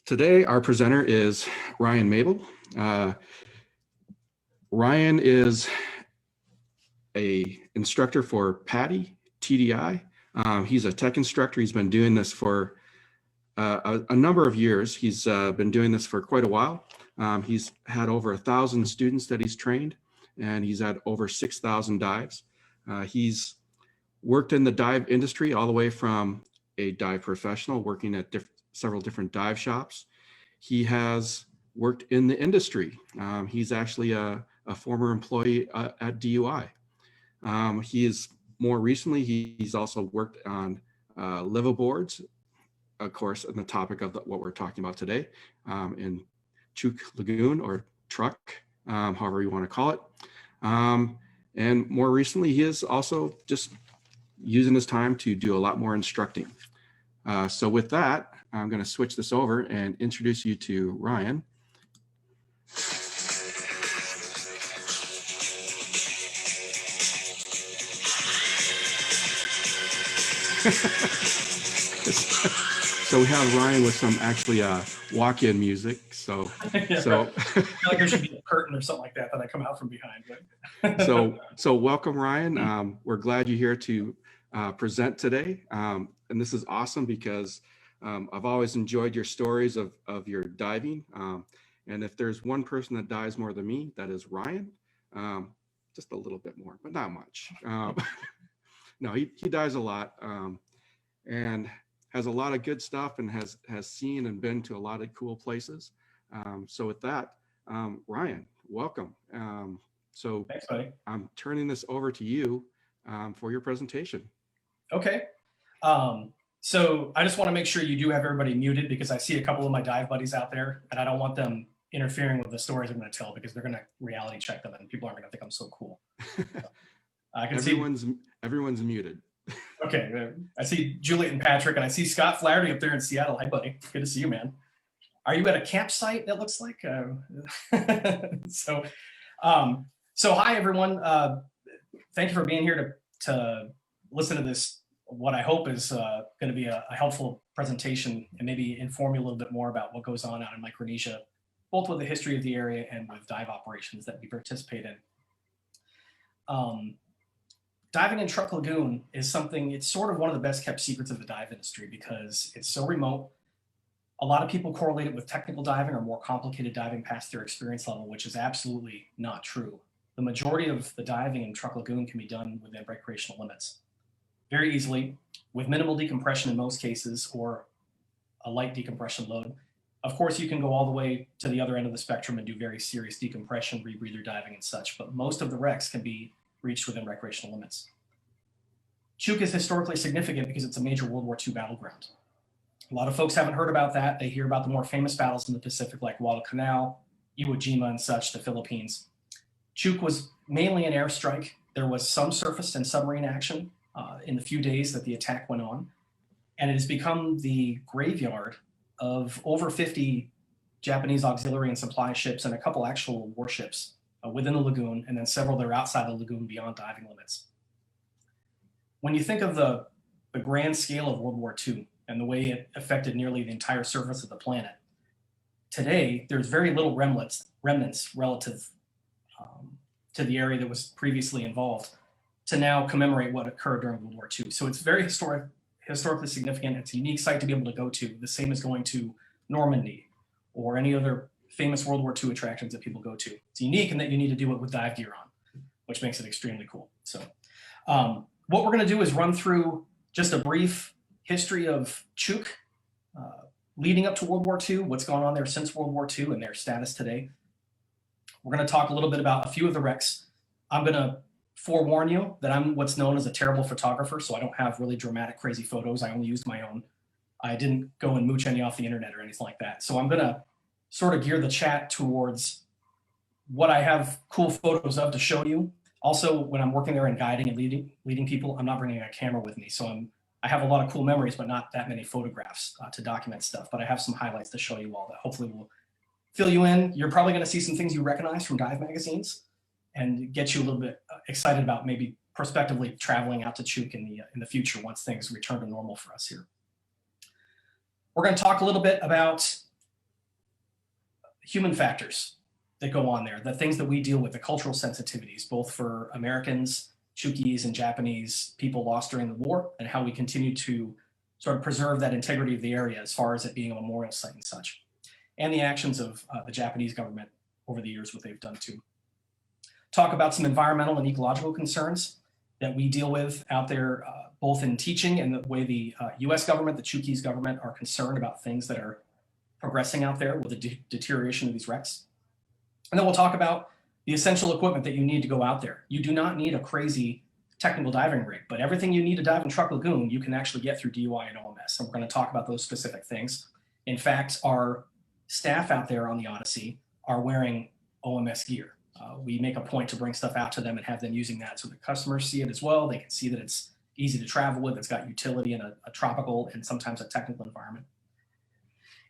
Today, our presenter is Ryan Mable. Ryan is a instructor for PADI, TDI. He's a tech instructor. He's been doing this for a number of years. He's been doing this for quite a while. He's had over 1,000 students that he's trained, and he's had over 6,000 dives. He's worked in the dive industry all the way from a dive professional working at several different dive shops. He has worked in the industry. He's actually a former employee at DUI. More recently, he's also worked on liveaboards, of course, on the topic of what we're talking about today, in Chuuk Lagoon or Truk, however you want to call it. And more recently, he is also just using his time to do a lot more instructing. So with that, I'm going to switch this over and introduce you to Ryan. So we have Ryan with some actually walk-in music. So yeah, so I feel like there should be a curtain or something like that I come out from behind. But so welcome, Ryan. We're glad you're here to present today, and this is awesome because I've always enjoyed your stories of your diving, and if there's one person that dives more than me, that is Ryan. Just a little bit more, but not much. No, he dives a lot, and has a lot of good stuff, and has seen and been to a lot of cool places. So with that, Ryan, welcome. So thanks, buddy. I'm turning this over to you for your presentation. Okay. So I just want to make sure you do have everybody muted, because I see a couple of my dive buddies out there, and I don't want them interfering with the stories I'm going to tell, because they're going to reality check them and people aren't going to think I'm so cool. So, I can everyone's muted. Okay. I see Juliet and Patrick, and I see Scott Flaherty up there in Seattle. Hi, buddy. Good to see you, man. Are you at a campsite, that looks like? So hi, everyone. Thank you for being here to listen to this, what I hope is going to be a helpful presentation, and maybe inform you a little bit more about what goes on out in Micronesia, both with the history of the area and with dive operations that we participate in. Diving in Truk Lagoon is something, it's sort of one of the best kept secrets of the dive industry, because it's so remote. A lot of people correlate it with technical diving or more complicated diving past their experience level, which is absolutely not true. The majority of the diving in Truk Lagoon can be done within recreational limits very easily, with minimal decompression in most cases, or a light decompression load. Of course, you can go all the way to the other end of the spectrum and do very serious decompression, rebreather diving and such, but most of the wrecks can be reached within recreational limits. Chuuk is historically significant because it's a major World War II battleground. A lot of folks haven't heard about that. They hear about the more famous battles in the Pacific, like Guadalcanal, Iwo Jima and such, the Philippines. Chuuk was mainly an airstrike. There was some surface and submarine action in the few days that the attack went on. And it has become the graveyard of over 50 Japanese auxiliary and supply ships and a couple actual warships within the lagoon, and then several that are outside the lagoon beyond diving limits. When you think of the grand scale of World War II and the way it affected nearly the entire surface of the planet, today there's very little remnants relative to the area that was previously involved to now commemorate what occurred during World War II. So it's very historically significant. It's a unique site to be able to go to, the same as going to Normandy or any other famous World War II attractions that people go to. It's unique in that you need to do it with dive gear on, which makes it extremely cool. So what we're going to do is run through just a brief history of Chuuk leading up to World War II, what's gone on there since World War II and their status today. We're going to talk a little bit about a few of the wrecks. I'm going to forewarn you that I'm what's known as a terrible photographer, so I don't have really dramatic, crazy photos. I only used my own. I didn't go and mooch any off the internet or anything like that. So I'm going to sort of gear the chat towards what I have cool photos of to show you. Also, when I'm working there and guiding and leading people, I'm not bringing a camera with me. So I have a lot of cool memories, but not that many photographs to document stuff. But I have some highlights to show you all that hopefully will fill you in. You're probably going to see some things you recognize from dive magazines and get you a little bit excited about maybe prospectively traveling out to Chuuk in the future once things return to normal for us here. We're going to talk a little bit about human factors that go on there, the things that we deal with, the cultural sensitivities, both for Americans, Chuukese, and Japanese people lost during the war, and how we continue to sort of preserve that integrity of the area as far as it being a memorial site and such, and the actions of the Japanese government over the years, what they've done too. Talk about some environmental and ecological concerns that we deal with out there, both in teaching and the way the US government, the Chuukese government are concerned about things that are progressing out there with the deterioration of these wrecks. And then we'll talk about the essential equipment that you need to go out there. You do not need a crazy technical diving rig, but everything you need to dive in Truk Lagoon, you can actually get through DUI and OMS. And we're going to talk about those specific things. In fact, our staff out there on the Odyssey are wearing OMS gear. We make a point to bring stuff out to them and have them using that so the customers see it as well. They can see that it's easy to travel with, it's got utility in a tropical and sometimes a technical environment.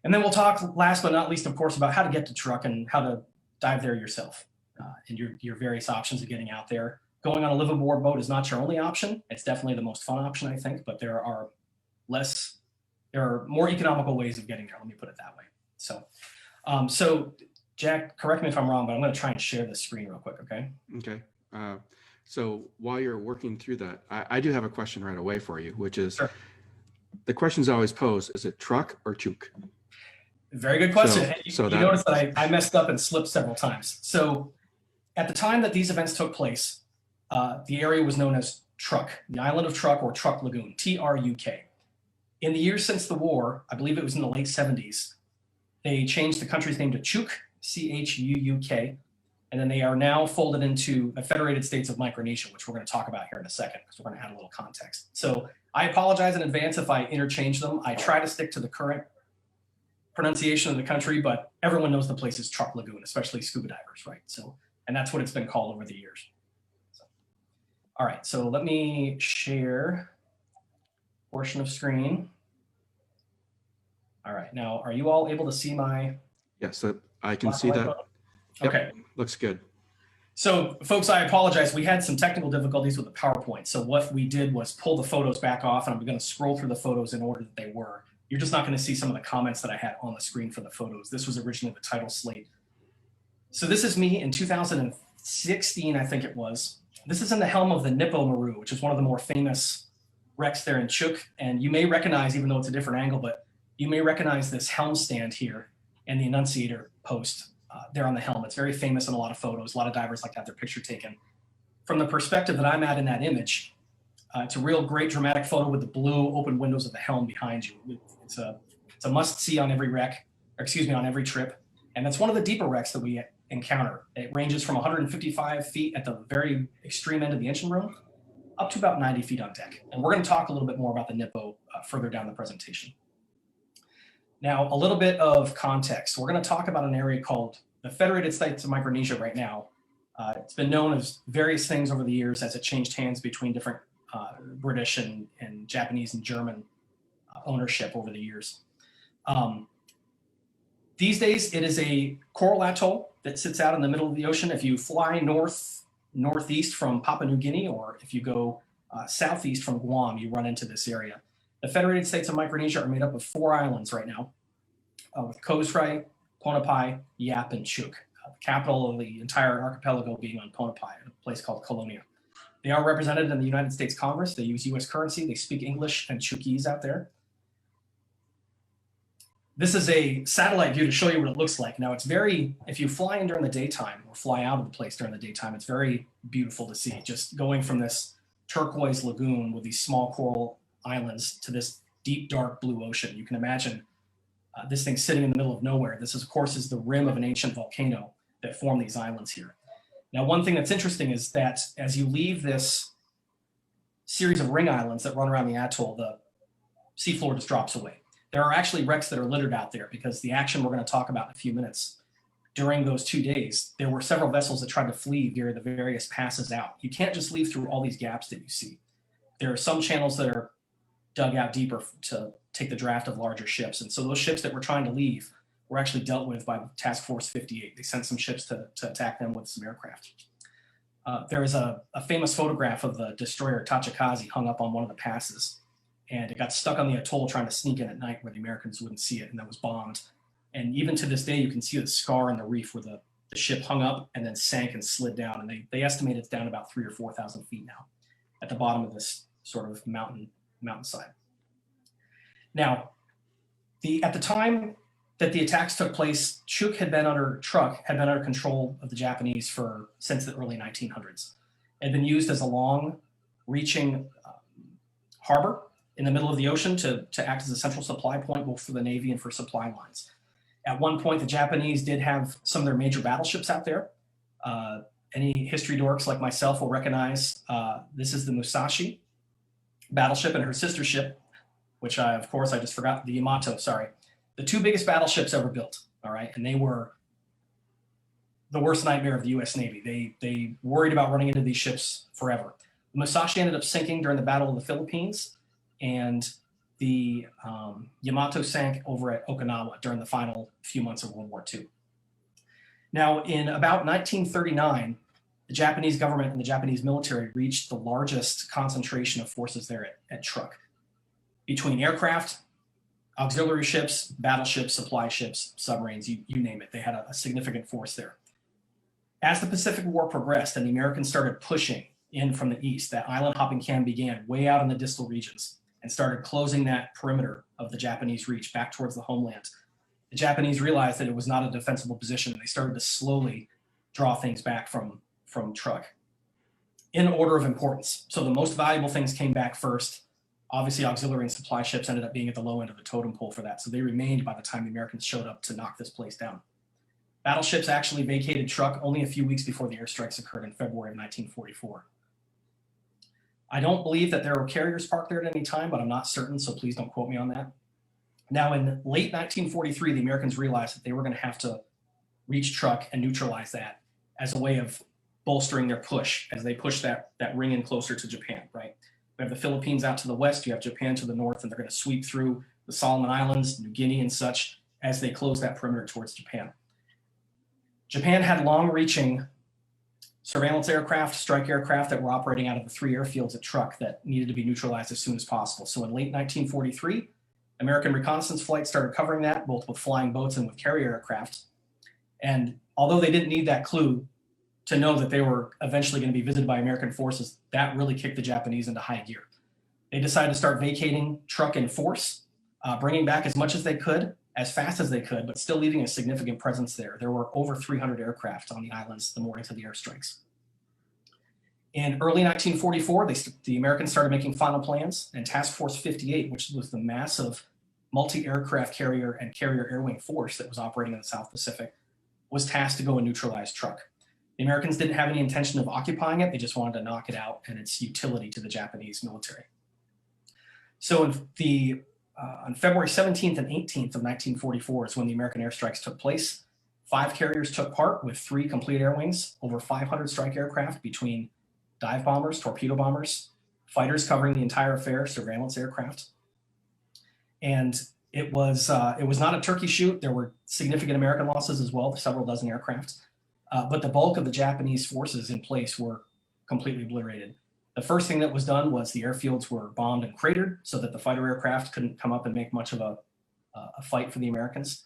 And then we'll talk last but not least, of course, about how to get to Truk and how to dive there yourself and your various options of getting out there. Going on a liveaboard boat is not your only option. It's definitely the most fun option, I think, but there are more economical ways of getting there. Let me put it that way. So Jack, correct me if I'm wrong, but I'm going to try and share the screen real quick, okay? Okay. So while you're working through that, I do have a question right away for you, which is, sure. The questions I always pose, is it Truk or Chuuk? Very good question. You notice that I messed up and slipped several times. So at the time that these events took place, the area was known as Truk, the island of Truk, or Truk Lagoon, Truk. In the years since the war, I believe it was in the late 70s, they changed the country's name to Chuuk, Chuuk, and then they are now folded into the Federated States of Micronesia, which we're going to talk about here in a second, because we're going to add a little context. So I apologize in advance if I interchange them. I try to stick to the current pronunciation of the country, but everyone knows the place is Truk Lagoon, especially scuba divers, right? So, and that's what it's been called over the years. So, all right, so let me share portion of screen. All right, now, are you all able to see my? Yes, I can see that. Yep, okay. Looks good. So folks, I apologize. We had some technical difficulties with the PowerPoint. So what we did was pull the photos back off, and I'm going to scroll through the photos in order that they were. You're just not going to see some of the comments that I had on the screen for the photos. This was originally the title slate. So this is me in 2016, I think it was. This is in the helm of the Nippo Maru, which is one of the more famous wrecks there in Chuuk. And you may recognize, even though it's a different angle, but you may recognize this helm stand here and the annunciator post there on the helm. It's very famous in a lot of photos. A lot of divers like to have their picture taken. From the perspective that I'm at in that image, it's a real great dramatic photo with the blue open windows of the helm behind you. It's a must-see on every wreck, or excuse me, on every trip. And it's one of the deeper wrecks that we encounter. It ranges from 155 feet at the very extreme end of the engine room up to about 90 feet on deck. And we're going to talk a little bit more about the Nippo further down the presentation. Now, a little bit of context. We're going to talk about an area called the Federated States of Micronesia right now. It's been known as various things over the years as it changed hands between different British and Japanese and German ownership over the years. These days, it is a coral atoll that sits out in the middle of the ocean. If you fly northeast from Papua New Guinea, or if you go southeast from Guam, you run into this area. The Federated States of Micronesia are made up of 4 islands right now, with Kozhrai, Ponapai, Yap, and Chuuk. The capital of the entire archipelago being on Ponapai, a place called Colonia. They are represented in the United States Congress. They use US currency. They speak English and Chuukese out there. This is a satellite view to show you what it looks like. Now, it's very, if you fly in during the daytime or fly out of the place during the daytime, it's very beautiful to see. Just going from this turquoise lagoon with these small coral islands to this deep, dark blue ocean. You can imagine this thing sitting in the middle of nowhere. This, of course, is the rim of an ancient volcano that formed these islands here. Now, one thing that's interesting is that as you leave this series of ring islands that run around the atoll, the seafloor just drops away. There are actually wrecks that are littered out there because the action we're going to talk about in a few minutes, during those 2 days, there were several vessels that tried to flee via the various passes out. You can't just leave through all these gaps that you see. There are some channels that are dug out deeper to take the draft of larger ships. And so those ships that were trying to leave were actually dealt with by Task Force 58. They sent some ships to attack them with some aircraft. There is a famous photograph of the destroyer Tachikaze hung up on one of the passes, and it got stuck on the atoll trying to sneak in at night where the Americans wouldn't see it, and that was bombed And even to this day, you can see the scar in the reef where the ship hung up and then sank and slid down. And they estimate it's down about 3,000 or 4,000 feet now at the bottom of this sort of mountainside. Now, at the time that the attacks took place, Truk had been under control of the Japanese since the early 1900s. It had been used as a long-reaching harbor in the middle of the ocean to act as a central supply point both for the Navy and for supply lines. At one point, the Japanese did have some of their major battleships out there. Any history dorks like myself will recognize this is the Musashi battleship and her sister ship, which of course I just forgot, the Yamato, sorry. The two biggest battleships ever built, all right? And they were the worst nightmare of the US Navy. They worried about running into these ships forever. The Musashi ended up sinking during the Battle of the Philippines, and the Yamato sank over at Okinawa during the final few months of World War II. Now, in about 1939, the Japanese government and the Japanese military reached the largest concentration of forces there at Truk. Between aircraft, auxiliary ships, battleships, supply ships, submarines, you name it. They had a significant force there. As the Pacific War progressed and the Americans started pushing in from the east, that island hopping can began way out in the distal regions and started closing that perimeter of the Japanese reach back towards the homeland. The Japanese realized that it was not a defensible position, and they started to slowly draw things back from Truk in order of importance. So the most valuable things came back first. Obviously, auxiliary and supply ships ended up being at the low end of the totem pole for that. So they remained by the time the Americans showed up to knock this place down. Battleships actually vacated Truk only a few weeks before the airstrikes occurred in February of 1944. I don't believe that there were carriers parked there at any time, but I'm not certain, so please don't quote me on that. Now, in late 1943, the Americans realized that they were going to have to reach Truk and neutralize that as a way of bolstering their push as they push that ring in closer to Japan, right? We have the Philippines out to the west, you have Japan to the north, and they're going to sweep through the Solomon Islands, New Guinea, and such as they close that perimeter towards Japan. Japan had long-reaching surveillance aircraft, strike aircraft that were operating out of the 3 airfields at Truk that needed to be neutralized as soon as possible. So in late 1943, American reconnaissance flights started covering that, both with flying boats and with carrier aircraft. And although they didn't need that clue to know that they were eventually going to be visited by American forces, that really kicked the Japanese into high gear. They decided to start vacating Truk in force, bringing back as much as they could, as fast as they could, but still leaving a significant presence there. There were over 300 aircraft on the islands the mornings of the airstrikes. In early 1944, the Americans started making final plans, and Task Force 58, which was the massive multi-aircraft carrier and carrier air wing force that was operating in the South Pacific, was tasked to go and neutralize Truk. The Americans didn't have any intention of occupying it. They just wanted to knock it out and its utility to the Japanese military. So on February 17th and 18th of 1944 is when the American airstrikes took place. 5 carriers took part with 3 complete air wings, over 500 strike aircraft between dive bombers, torpedo bombers, fighters covering the entire affair, surveillance aircraft. And it was not a turkey shoot. There were significant American losses as well, several dozen aircraft. But the bulk of the Japanese forces in place were completely obliterated. The first thing that was done was the airfields were bombed and cratered so that the fighter aircraft couldn't come up and make much of a fight for the Americans.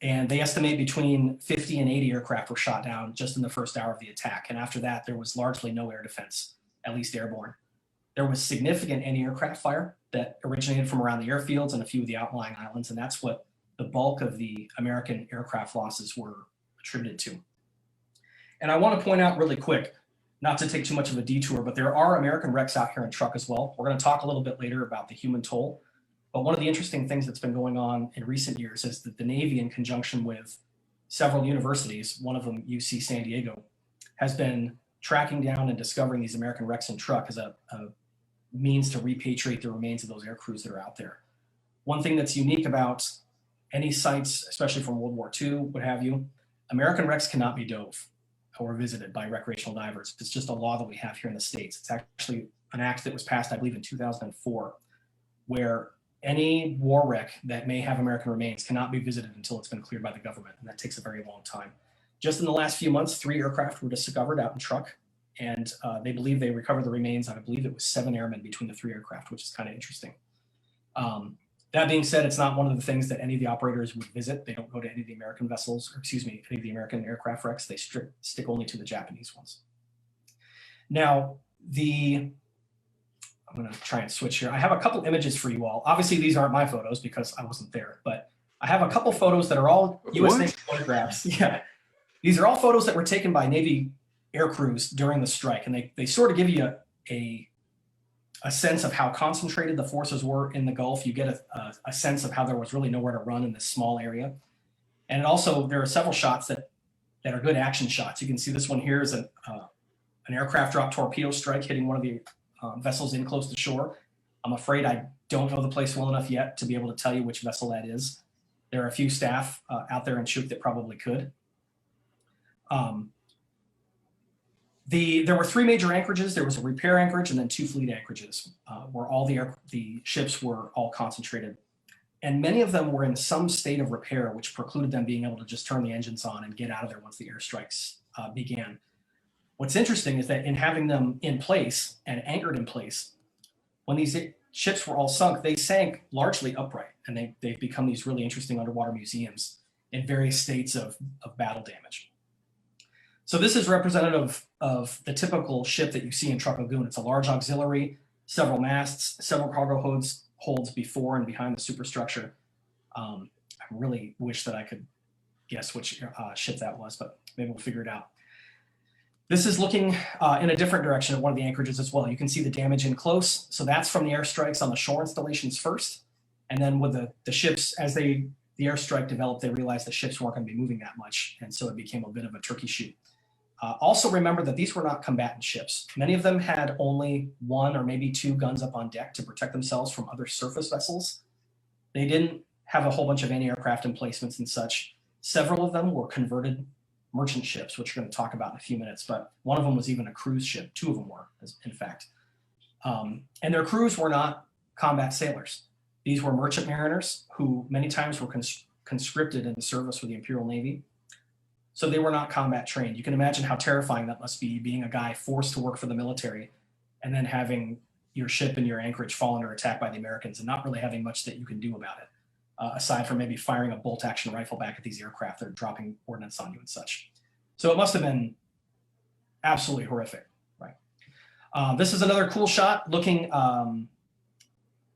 And they estimate between 50 and 80 aircraft were shot down just in the first hour of the attack. And after that, there was largely no air defense, at least airborne. There was significant anti-aircraft fire that originated from around the airfields and a few of the outlying islands. And that's what the bulk of the American aircraft losses were attributed to. And I want to point out really quick, not to take too much of a detour, but there are American wrecks out here in Truk as well. We're going to talk a little bit later about the human toll. But one of the interesting things that's been going on in recent years is that the Navy, in conjunction with several universities, one of them UC San Diego, has been tracking down and discovering these American wrecks in Truk as a means to repatriate the remains of those air crews that are out there. One thing that's unique about any sites, especially from World War II, what have you, American wrecks cannot be dove or visited by recreational divers. It's just a law that we have here in the States. It's actually an act that was passed, I believe, in 2004, where any war wreck that may have American remains cannot be visited until it's been cleared by the government, and that takes a very long time. Just in the last few months, 3 aircraft were discovered out in Truk, and they believe they recovered the remains. I believe it was 7 airmen between the 3 aircraft, which is kind of interesting. That being said, it's not one of the things that any of the operators would visit. They don't go to any of the American vessels, or excuse me, any of the American aircraft wrecks. They stick only to the Japanese ones. Now, I'm going to try and switch here. I have a couple images for you all. Obviously, these aren't my photos because I wasn't there, but I have a couple photos that are all U.S. Navy photographs. Yeah, these are all photos that were taken by Navy air crews during the strike, and they sort of give you a sense of how concentrated the forces were in the Gulf. You get a sense of how there was really nowhere to run in this small area. And also, there are several shots that are good action shots. You can see this one here is an aircraft drop torpedo strike hitting one of the vessels in close to shore. I'm afraid I don't know the place well enough yet to be able to tell you which vessel that is. There are a few staff out there in Chuuk that probably could. There were 3 major anchorages. There was a repair anchorage and then 2 fleet anchorages where all the ships were all concentrated. And many of them were in some state of repair, which precluded them being able to just turn the engines on and get out of there once the airstrikes began. What's interesting is that in having them in place and anchored in place, when these ships were all sunk, they sank largely upright, and they've become these really interesting underwater museums in various states of battle damage. So this is representative of the typical ship that you see in Truk Lagoon. It's a large auxiliary, several masts, several cargo holds before and behind the superstructure. I really wish that I could guess which ship that was, but maybe we'll figure it out. This is looking in a different direction at one of the anchorages as well. You can see the damage in close. So that's from the airstrikes on the shore installations first. And then with the ships, as the airstrike developed, they realized the ships weren't going to be moving that much. And so it became a bit of a turkey shoot. Also remember that these were not combatant ships. Many of them had only 1 or maybe 2 guns up on deck to protect themselves from other surface vessels. They didn't have a whole bunch of anti-aircraft emplacements and such. Several of them were converted merchant ships, which we're going to talk about in a few minutes, but one of them was even a cruise ship. 2 of them were, in fact. And their crews were not combat sailors. These were merchant mariners who many times were conscripted into service with the Imperial Navy. So they were not combat trained. You can imagine how terrifying that must be, being a guy forced to work for the military and then having your ship and your anchorage fall under attack by the Americans and not really having much that you can do about it, aside from maybe firing a bolt-action rifle back at these aircraft that are dropping ordnance on you and such. So it must have been absolutely horrific, right? This is another cool shot looking at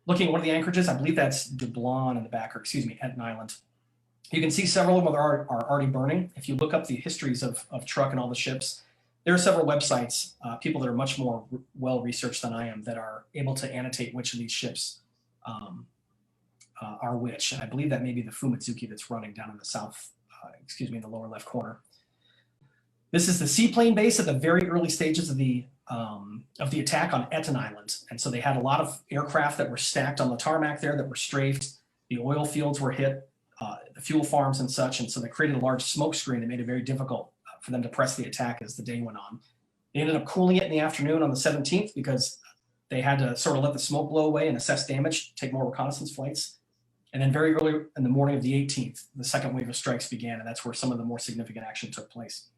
one of the anchorages. I believe that's Dublin in the back, or excuse me, Etton Island. You can see several of them are already burning. If you look up the histories of Truk and all the ships, there are several websites, people that are much more well-researched than I am, that are able to annotate which of these ships are which. And I believe that may be the Fumitsuki that's running down in the south, in the lower left corner. This is the Seaplane Base at the very early stages of the attack on Etton Island. And so they had a lot of aircraft that were stacked on the tarmac there that were strafed. The oil fields were hit, the fuel farms and such. And so they created a large smoke screen that made it very difficult for them to press the attack as the day went on. They ended up cooling it in the afternoon on the 17th because they had to sort of let the smoke blow away and assess damage, take more reconnaissance flights. And then very early in the morning of the 18th, the second wave of strikes began, and that's where some of the more significant action took place.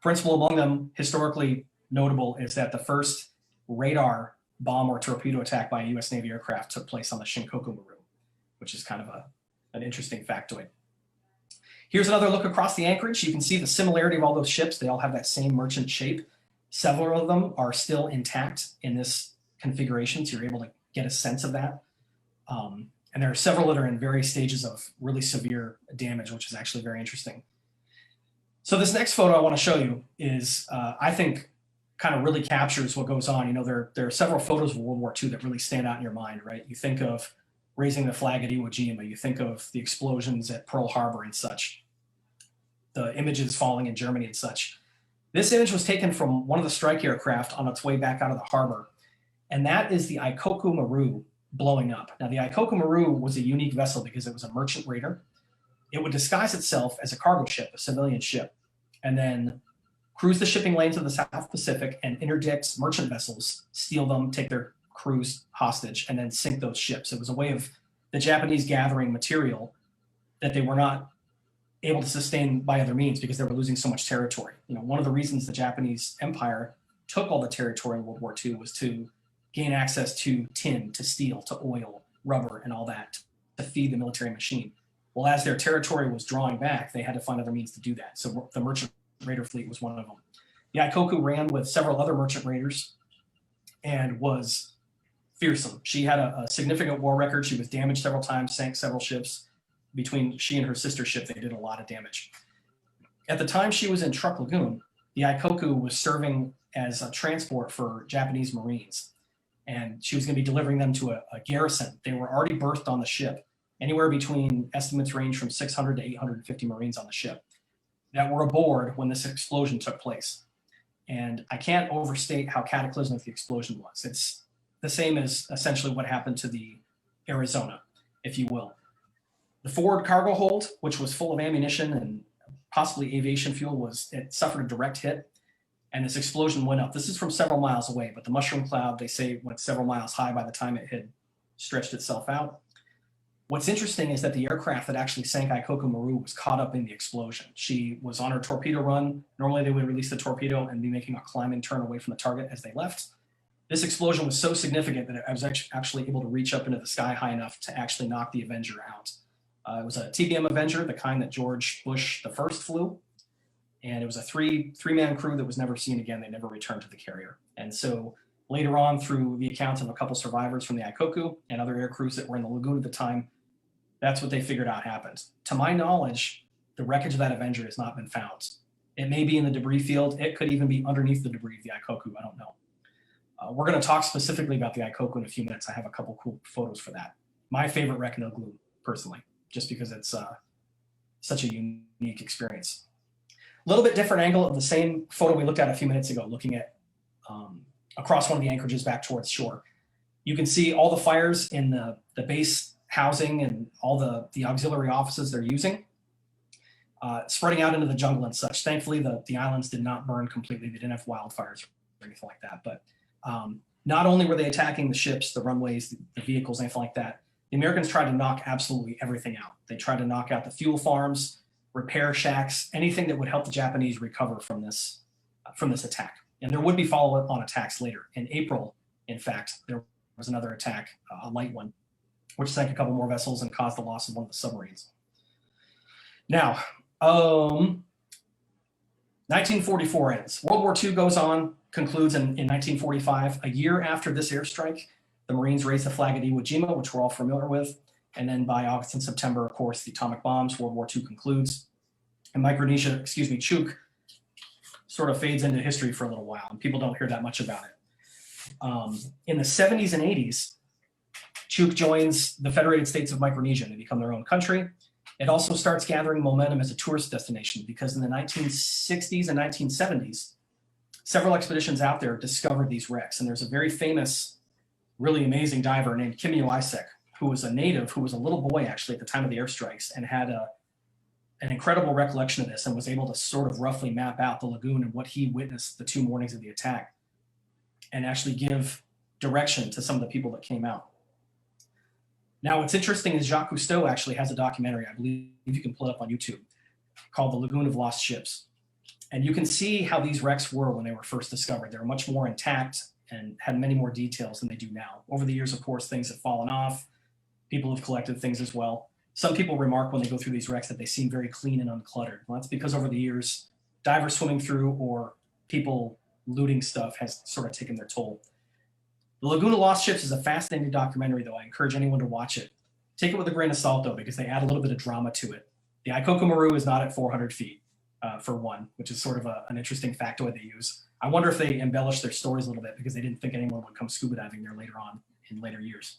Principal among them, historically notable, is that the first radar bomb or torpedo attack by a U.S. Navy aircraft took place on the Nippo Maru, which is kind of an interesting factoid. Here's another look across the anchorage. You can see the similarity of all those ships. They all have that same merchant shape. Several of them are still intact in this configuration, so you're able to get a sense of that. And there are several that are in various stages of really severe damage, which is actually very interesting. So this next photo I want to show you is, I think, kind of really captures what goes on. You know, there are several photos of World War II that really stand out in your mind, right? You think of raising the flag at Iwo Jima. You think of the explosions at Pearl Harbor and such, the images falling in Germany and such. This image was taken from one of the strike aircraft on its way back out of the harbor, and that is the Ecological Maru blowing up. Now, the Ecological Maru was a unique vessel because it was a merchant raider. It would disguise itself as a cargo ship, a civilian ship, and then cruise the shipping lanes of the South Pacific and interdict merchant vessels, steal them, take their crews hostage, and then sink those ships. It was a way of the Japanese gathering material that they were not able to sustain by other means because they were losing so much territory. You know, one of the reasons the Japanese Empire took all the territory in World War II was to gain access to tin, to steel, to oil, rubber and all that to feed the military machine. Well, as their territory was drawing back, they had to find other means to do that. So the merchant raider fleet was one of them. The Ikoku ran with several other merchant raiders and was fearsome. She had a significant war record. She was damaged several times, sank several ships. Between she and her sister ship, they did a lot of damage. At the time she was in Truk Lagoon, the Ikoku was serving as a transport for Japanese Marines. And she was going to be delivering them to a garrison. They were already berthed on the ship. Anywhere between estimates range from 600 to 850 Marines on the ship that were aboard when this explosion took place. And I can't overstate how cataclysmic the explosion was. It's the same as essentially what happened to the Arizona, if you will. The forward cargo hold, which was full of ammunition and possibly aviation fuel, it suffered a direct hit, and this explosion went up. This is from several miles away, but the mushroom cloud, they say, went several miles high by the time it had stretched itself out. What's interesting is that the aircraft that actually sank Ikoku Maru was caught up in the explosion. She was on her torpedo run. Normally they would release the torpedo and be making a climbing turn away from the target as they left. This explosion was so significant that I was actually able to reach up into the sky high enough to actually knock the Avenger out. It was a TBM Avenger, the kind that George Bush the first flew. And it was a three-man crew that was never seen again. They never returned to the carrier. And so later on, through the accounts of a couple survivors from the Ikoku and other air crews that were in the lagoon at the time, that's what they figured out happened. To my knowledge, the wreckage of that Avenger has not been found. It may be in the debris field. It could even be underneath the debris of the Ikoku. I don't know. We're going to talk specifically about the Ikoku in a few minutes. I have a couple cool photos for that. My favorite wreck in the lagoon, personally, just because it's such a unique experience. A little bit different angle of the same photo we looked at a few minutes ago, looking at across one of the anchorages back towards shore. You can see all the fires in the base housing and all the auxiliary offices they're using, spreading out into the jungle and such. Thankfully, the islands did not burn completely. They didn't have wildfires or anything like that. But not only were they attacking the ships, the runways, the vehicles, anything like that, the Americans tried to knock absolutely everything out. They tried to knock out the fuel farms, repair shacks, anything that would help the Japanese recover from this attack. And there would be follow-on attacks later. In April, in fact, there was another attack, a light one, which sank a couple more vessels and caused the loss of one of the submarines. Now, 1944 ends. World War II goes on, concludes in 1945. A year after this airstrike, the Marines raised the flag at Iwo Jima, which we're all familiar with. And then by August and September, of course, the atomic bombs, World War II concludes. And Micronesia, Chuuk, sort of fades into history for a little while, and people don't hear that much about it. In the 70s and 80s, Chuuk joins the Federated States of Micronesia. They become their own country. It also starts gathering momentum as a tourist destination because in the 1960s and 1970s, several expeditions out there discovered these wrecks. And there's a very famous, really amazing diver named Kimio Isek, who was a native, who was a little boy actually at the time of the airstrikes and had an incredible recollection of this and was able to sort of roughly map out the lagoon and what he witnessed the 2 mornings of the attack and actually give direction to some of the people that came out. Now, what's interesting is Jacques Cousteau actually has a documentary, I believe you can pull it up on YouTube, called The Lagoon of Lost Ships. And you can see how these wrecks were when they were first discovered. They were much more intact and had many more details than they do now. Over the years, of course, things have fallen off. People have collected things as well. Some people remark when they go through these wrecks that they seem very clean and uncluttered. Well, that's because over the years, divers swimming through or people looting stuff has sort of taken their toll. The Lagoon of Lost Ships is a fascinating documentary, though. I encourage anyone to watch it. Take it with a grain of salt, though, because they add a little bit of drama to it. The Ikoku Maru is not at 400 feet, for one, which is sort of an interesting factoid they use. I wonder if they embellished their stories a little bit because they didn't think anyone would come scuba diving there later on in later years.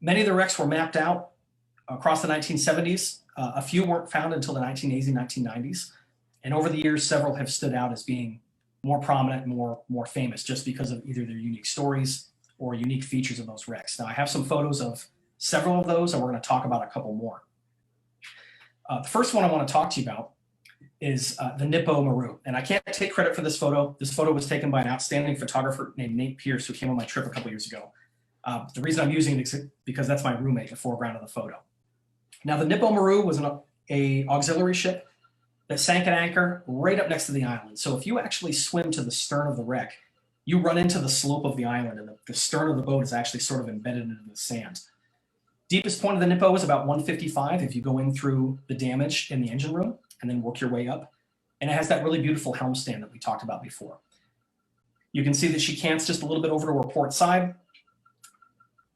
Many of the wrecks were mapped out across the 1970s. A few weren't found until the 1980s and 1990s. And over the years, several have stood out as being more prominent, more famous, just because of either their unique stories or unique features of those wrecks. Now, I have some photos of several of those, and we're going to talk about a couple more. The first one I want to talk to you about is the Nippo Maru. And I can't take credit for this photo. This photo was taken by an outstanding photographer named Nate Pierce, who came on my trip a couple years ago. The reason I'm using it is because that's my roommate, the foreground of the photo. Now, the Nippo Maru was an auxiliary ship that sank at anchor right up next to the island. So if you actually swim to the stern of the wreck, you run into the slope of the island, and the stern of the boat is actually sort of embedded into the sand. Deepest point of the Nippo is about 155 if you go in through the damage in the engine room and then work your way up. And it has that really beautiful helm stand that we talked about before. You can see that she cants just a little bit over to her port side.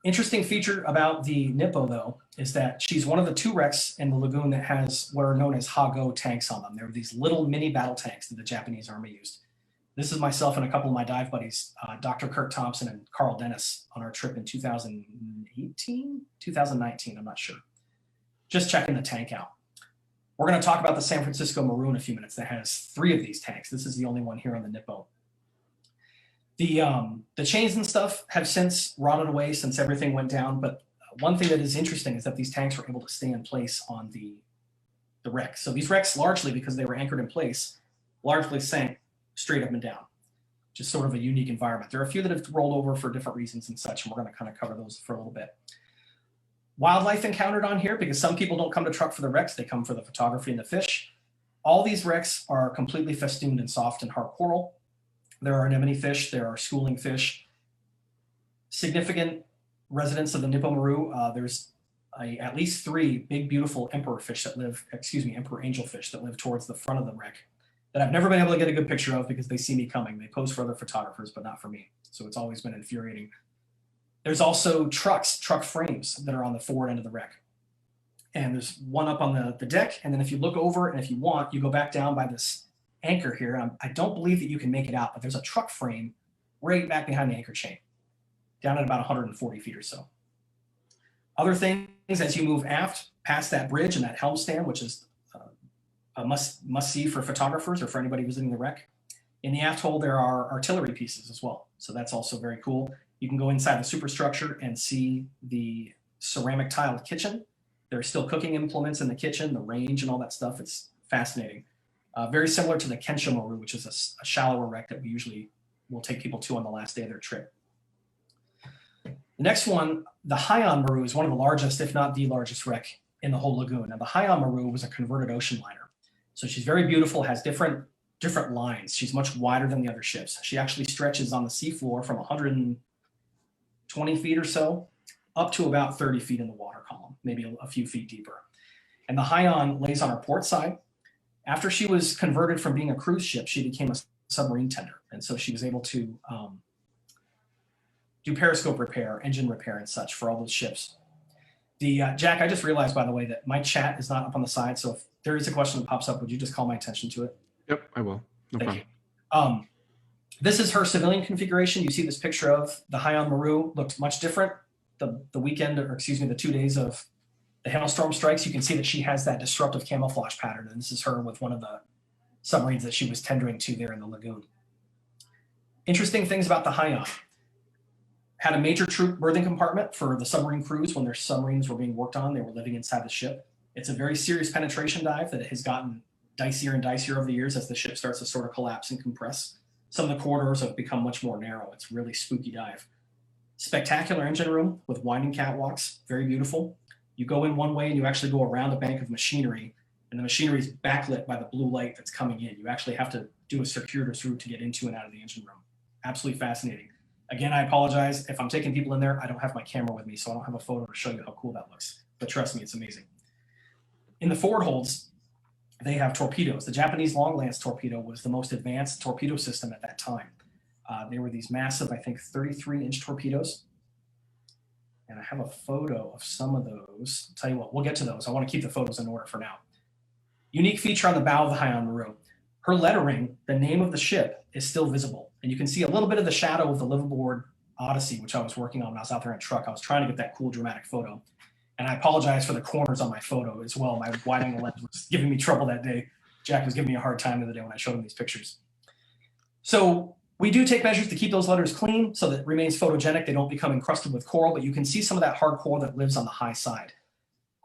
Interesting feature about the Nippo, though, is that she's one of the 2 wrecks in the lagoon that has what are known as Ha-Go tanks on them. They're these little mini battle tanks that the Japanese Army used. This is myself and a couple of my dive buddies, Dr. Kurt Thompson and Carl Dennis, on our trip in 2018, 2019, I'm not sure. Just checking the tank out. We're going to talk about the San Francisco Maroon in a few minutes that has 3 of these tanks. This is the only one here on the Nippo. The chains and stuff have since rotted away since everything went down, but one thing that is interesting is that these tanks were able to stay in place on the wreck. So these wrecks, largely because they were anchored in place, largely sank straight up and down. Just sort of a unique environment. There are a few that have rolled over for different reasons and such, and we're going to kind of cover those for a little bit. Wildlife encountered on here, because some people don't come to Truk for the wrecks, they come for the photography and the fish. All these wrecks are completely festooned in soft and hard coral. There are anemone fish, there are schooling fish. Significant residents of the Nippo Maru, there's at least 3 big, beautiful emperor fish that live, emperor angelfish that live towards the front of the wreck that I've never been able to get a good picture of because they see me coming. They pose for other photographers, but not for me. So it's always been infuriating. There's also truck frames that are on the forward end of the wreck. And there's one up on the deck. And then if you look over and if you want, you go back down by this anchor here. I don't believe that you can make it out, but there's a truck frame right back behind the anchor chain, down at about 140 feet or so. Other things, as you move aft past that bridge and that helm stand, which is a must-see for photographers or for anybody visiting the wreck. In the aft hold, there are artillery pieces as well. So that's also very cool. You can go inside the superstructure and see the ceramic tiled kitchen. There are still cooking implements in the kitchen, the range and all that stuff. It's fascinating. Very similar to the Kensho Maru, which is a shallower wreck that we usually will take people to on the last day of their trip. The next one, the Heian Maru, is one of the largest, if not the largest wreck in the whole lagoon. Now, the Heian Maru was a converted ocean liner. So she's very beautiful, has different lines. She's much wider than the other ships. She actually stretches on the seafloor from 120 feet or so up to about 30 feet in the water column, maybe a few feet deeper. And the Heian lays on her port side. After she was converted from being a cruise ship, she became a submarine tender. And so she was able to do periscope repair, engine repair, and such for all those ships. Jack, I just realized, by the way, that my chat is not up on the side. So if there is a question that pops up, would you just call my attention to it? Yep, I will. No problem. You. This is her civilian configuration. You see this picture of the Heian Maru. Looked much different the 2 days of the hailstorm strikes. You can see that she has that disruptive camouflage pattern, and this is her with one of the submarines that she was tendering to there in the lagoon. Interesting things about the Heian. Had a major troop berthing compartment for the submarine crews when their submarines were being worked on. They were living inside the ship. It's a very serious penetration dive that has gotten dicier and dicier over the years as the ship starts to sort of collapse and compress. Some of the corridors have become much more narrow. It's a really spooky dive. Spectacular engine room with winding catwalks, very beautiful. You go in one way and you actually go around a bank of machinery, and the machinery is backlit by the blue light that's coming in. You actually have to do a circuitous route to get into and out of the engine room. Absolutely fascinating. Again, I apologize. If I'm taking people in there, I don't have my camera with me, so I don't have a photo to show you how cool that looks. But trust me, it's amazing. In the forward holds, they have torpedoes. The Japanese long lance torpedo was the most advanced torpedo system at that time. They were these massive, I think, 33-inch torpedoes. And I have a photo of some of those. I'll tell you what, we'll get to those. I want to keep the photos in order for now. Unique feature on the bow of the Heian Maru. Her lettering, the name of the ship, is still visible. And you can see a little bit of the shadow of the liveaboard Odyssey, which I was working on when I was out there in Truk. I was trying to get that cool, dramatic photo. And I apologize for the corners on my photo as well. My wide-angle lens was giving me trouble that day. Jack was giving me a hard time the other day when I showed him these pictures. So we do take measures to keep those letters clean so that it remains photogenic. They don't become encrusted with coral, but you can see some of that hard coral that lives on the high side.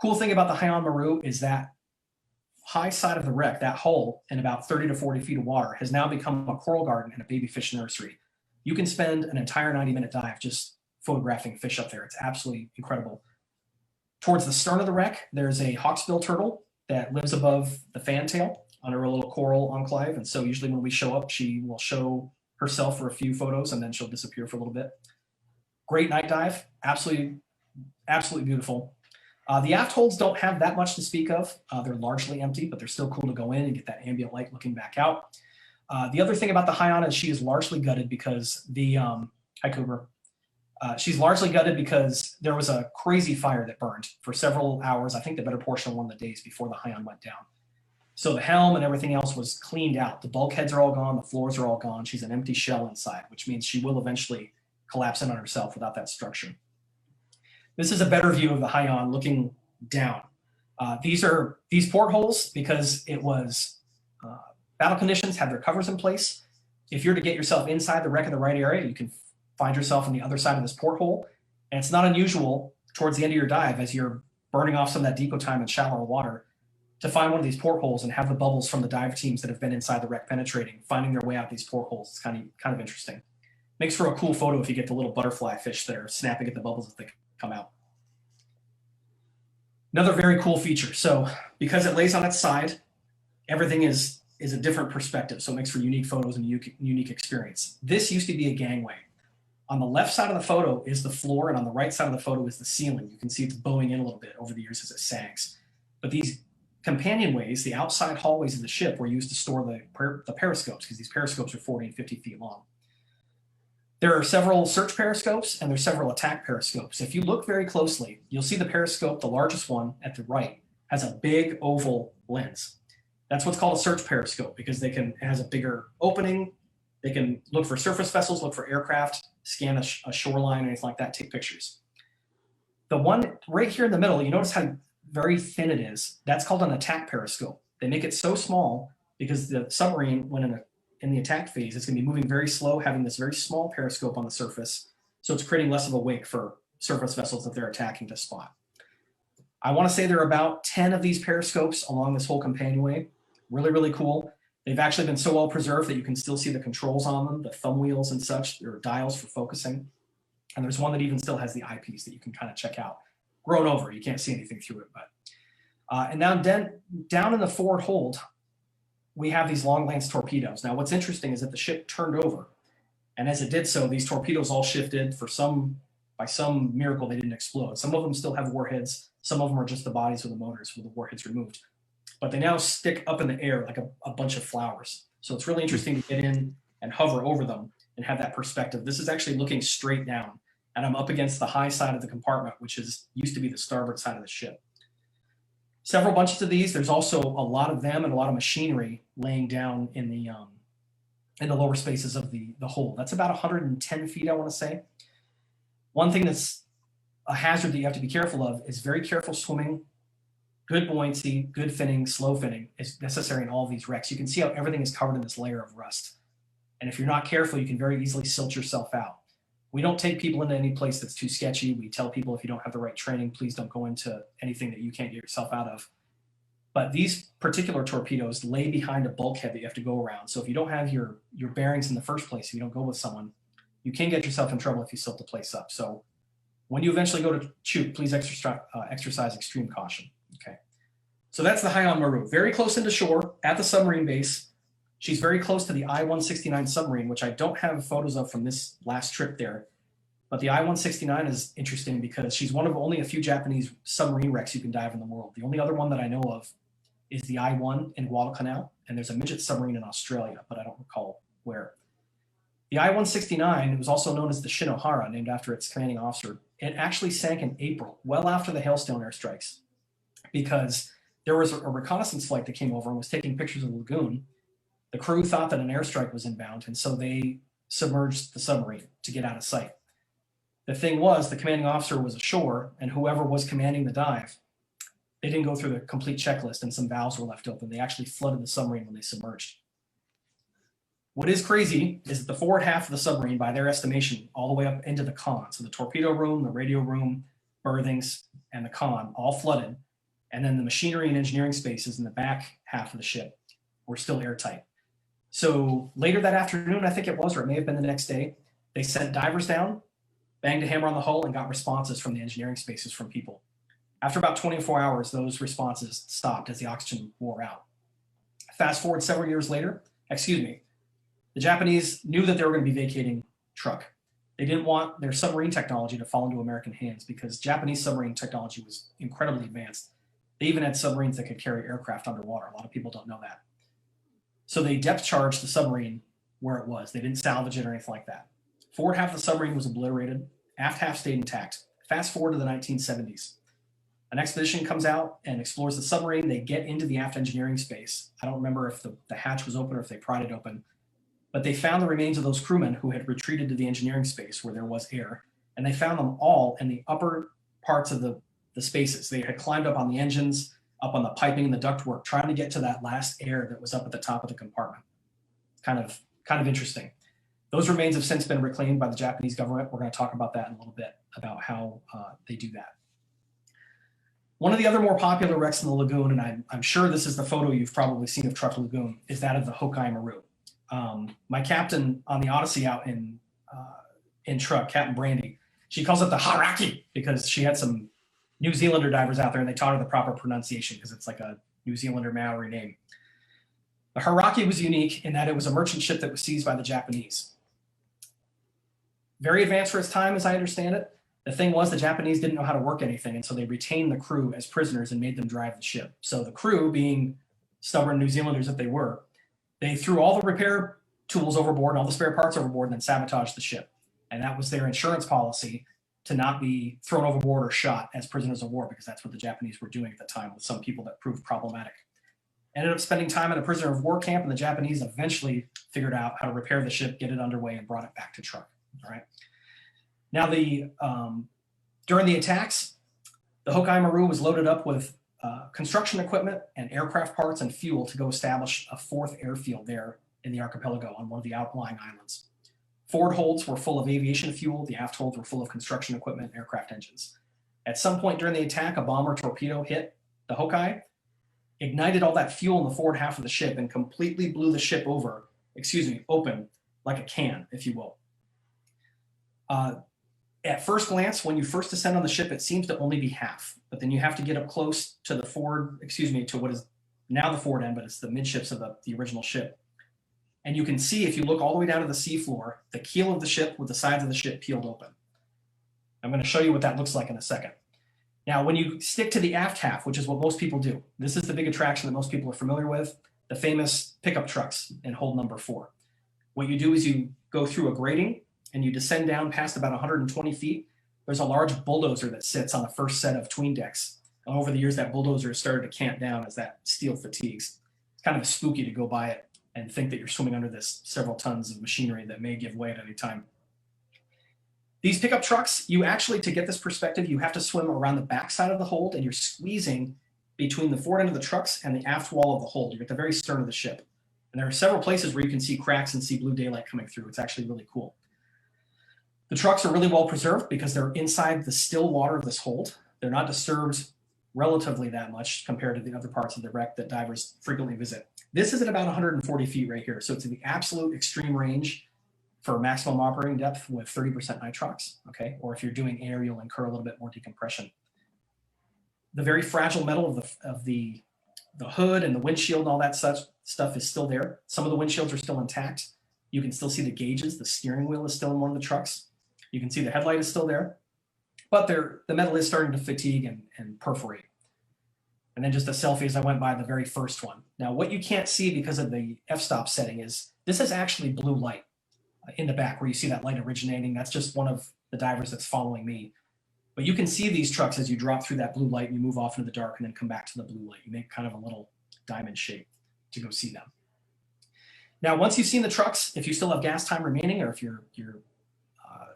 Cool thing about the Heian Maru is that high side of the wreck, that hull in about 30 to 40 feet of water, has now become a coral garden and a baby fish nursery. You can spend an entire 90-minute dive just photographing fish up there. It's absolutely incredible. Towards the stern of the wreck, there's a hawksbill turtle that lives above the fantail under a little coral enclave. And so usually when we show up, she will show herself for a few photos, and then she'll disappear for a little bit. Great night dive, absolutely beautiful. The aft holds don't have that much to speak of. They're largely empty, but they're still cool to go in and get that ambient light looking back out. The other thing about the Haiyan is she is largely gutted because the, hi Cooper, she's largely gutted because there was a crazy fire that burned for several hours, I think the better portion of one of the days before the Haiyan went down. So the helm and everything else was cleaned out. The bulkheads are all gone, the floors are all gone. She's an empty shell inside, which means she will eventually collapse in on herself without that structure. This is a better view of the Haiyan looking down. These portholes, because it was battle conditions, had their covers in place. If you're to get yourself inside the wreck in the right area, you can find yourself on the other side of this porthole. And it's not unusual towards the end of your dive, as you're burning off some of that deco time in shallower water, to find one of these portholes and have the bubbles from the dive teams that have been inside the wreck penetrating, finding their way out these portholes. It's kind of interesting. Makes for a cool photo if you get the little butterfly fish that are snapping at the bubbles as they come out. Another very cool feature. So because it lays on its side, everything is a different perspective. So it makes for unique photos and unique experience. This used to be a gangway. On the left side of the photo is the floor, and on the right side of the photo is the ceiling. You can see it's bowing in a little bit over the years as it sags. But these companionways, the outside hallways of the ship, were used to store the periscopes, because these periscopes are 40 and 50 feet long. There are several search periscopes and there's several attack periscopes. If you look very closely, you'll see the periscope, the largest one at the right, has a big oval lens. That's what's called a search periscope, because it has a bigger opening. They can look for surface vessels, look for aircraft, scan a shoreline or anything like that, take pictures. The one right here in the middle, you notice how very thin it is. That's called an attack periscope. They make it so small because the submarine, when in the attack phase, it's going to be moving very slow, having this very small periscope on the surface. So it's creating less of a wake for surface vessels that they're attacking to spot. I want to say there are about 10 of these periscopes along this whole companionway. Really, really cool. They've actually been so well preserved that you can still see the controls on them, the thumb wheels and such. There are dials for focusing. And there's one that even still has the eyepiece that you can kind of check out. Grown over, you can't see anything through it. But and now down in the forward hold, we have these long lance torpedoes. Now, what's interesting is that the ship turned over, and as it did so, these torpedoes all shifted. By some miracle, they didn't explode. Some of them still have warheads. Some of them are just the bodies with the motors with the warheads removed. But they now stick up in the air like a bunch of flowers. So it's really interesting to get in and hover over them and have that perspective. This is actually looking straight down, and I'm up against the high side of the compartment, which used to be the starboard side of the ship. Several bunches of these. There's also a lot of them and a lot of machinery laying down in the lower spaces of the hold. That's about 110 feet, I want to say. One thing that's a hazard that you have to be careful of is very careful swimming. Good buoyancy, good finning, slow finning is necessary in all of these wrecks. You can see how everything is covered in this layer of rust. And if you're not careful, you can very easily silt yourself out. We don't take people into any place that's too sketchy. We tell people if you don't have the right training, please don't go into anything that you can't get yourself out of. But these particular torpedoes lay behind a bulkhead that you have to go around. So if you don't have your bearings in the first place, if you don't go with someone, you can get yourself in trouble if you silt the place up. So when you eventually go to Chuuk, please exercise extreme caution. Okay. So that's the Haiyan Maru, very close into shore at the submarine base. She's very close to the I-169 submarine, which I don't have photos of from this last trip there. But the I-169 is interesting because she's one of only a few Japanese submarine wrecks you can dive in the world. The only other one that I know of is the I-1 in Guadalcanal, and there's a midget submarine in Australia, but I don't recall where. The I-169 was also known as the Shinohara, named after its commanding officer. It actually sank in April, well after the hailstone airstrikes, because there was a reconnaissance flight that came over and was taking pictures of the lagoon. The crew thought that an airstrike was inbound, and so they submerged the submarine to get out of sight. The thing was, the commanding officer was ashore, and whoever was commanding the dive, they didn't go through the complete checklist, and some valves were left open. They actually flooded the submarine when they submerged. What is crazy is that the forward half of the submarine, by their estimation, all the way up into the con, so the torpedo room, the radio room, berthings, and the con, all flooded, and then the machinery and engineering spaces in the back half of the ship were still airtight. So later that afternoon, I think it was, or it may have been the next day, they sent divers down, banged a hammer on the hull, and got responses from the engineering spaces from people. After about 24 hours, those responses stopped as the oxygen wore out. Fast forward several years later, The Japanese knew that they were going to be vacating Truk. They didn't want their submarine technology to fall into American hands because Japanese submarine technology was incredibly advanced. They even had submarines that could carry aircraft underwater. A lot of people don't know that. So they depth charged the submarine where it was. They didn't salvage it or anything like that. Forward half of the submarine was obliterated. Aft half stayed intact. Fast forward to the 1970s. An expedition comes out and explores the submarine. They get into the aft engineering space. I don't remember if the hatch was open or if they pried it open. But they found the remains of those crewmen who had retreated to the engineering space where there was air, and they found them all in the upper parts of the spaces. They had climbed up on the engines, up on the piping and the ductwork, trying to get to that last air that was up at the top of the compartment. Kind of interesting. Those remains have since been reclaimed by the Japanese government. We're going to talk about that in a little bit, about how they do that. One of the other more popular wrecks in the lagoon, and I'm sure this is the photo you've probably seen of Truk Lagoon, is that of the Maru. My captain on the Odyssey out in Truk, Captain Brandy, she calls it the Haraki because she had some New Zealander divers out there and they taught her the proper pronunciation because it's like a New Zealander Maori name. The Haraki was unique in that it was a merchant ship that was seized by the Japanese. Very advanced for its time, as I understand it. The thing was the Japanese didn't know how to work anything, and so they retained the crew as prisoners and made them drive the ship. So the crew, being stubborn New Zealanders that they were, they threw all the repair tools overboard and all the spare parts overboard and then sabotaged the ship. And that was their insurance policy to not be thrown overboard or shot as prisoners of war, because that's what the Japanese were doing at the time with some people that proved problematic. Ended up spending time at a prisoner of war camp, and the Japanese eventually figured out how to repair the ship, get it underway, and brought it back to Truk. All right. Now, during the attacks, the Maru was loaded up with construction equipment and aircraft parts and fuel to go establish a fourth airfield there in the archipelago on one of the outlying islands. Forward holds were full of aviation fuel. The aft holds were full of construction equipment and aircraft engines. At some point during the attack, a bomb or torpedo hit the Hokai, ignited all that fuel in the forward half of the ship, and completely blew the ship open like a can, if you will. At first glance, when you first descend on the ship, it seems to only be half, but then you have to get up close to to what is now the forward end, but it's the midships of the original ship. And you can see, if you look all the way down to the seafloor, the keel of the ship with the sides of the ship peeled open. I'm going to show you what that looks like in a second. Now, when you stick to the aft half, which is what most people do, this is the big attraction that most people are familiar with, the famous pickup trucks in hold number 4. What you do is you go through a grating and you descend down past about 120 feet. There's a large bulldozer that sits on the first set of tween decks. And over the years, that bulldozer has started to cant down as that steel fatigues. It's kind of spooky to go by it and think that you're swimming under this several tons of machinery that may give way at any time. These pickup trucks, you actually, to get this perspective, you have to swim around the backside of the hold, and you're squeezing between the forward end of the trucks and the aft wall of the hold. You're at the very stern of the ship. And there are several places where you can see cracks and see blue daylight coming through. It's actually really cool. The trucks are really well preserved because they're inside the still water of this hold. They're not disturbed relatively that much compared to the other parts of the wreck that divers frequently visit. This is at about 140 feet right here. So it's in the absolute extreme range for maximum operating depth with 30% nitrox, okay? Or if you're doing air, you'll incur a little bit more decompression. The very fragile metal of the hood and the windshield and all that such stuff is still there. Some of the windshields are still intact. You can still see the gauges. The steering wheel is still in one of the trucks. You can see the headlight is still there, but the metal is starting to fatigue and perforate. And then just a selfie as I went by the very first one. Now, what you can't see because of the f-stop setting is this is actually blue light in the back where you see that light originating. That's just one of the divers that's following me. But you can see these trucks as you drop through that blue light and you move off into the dark and then come back to the blue light. You make kind of a little diamond shape to go see them. Now, once you've seen the trucks, if you still have gas time remaining, or if you're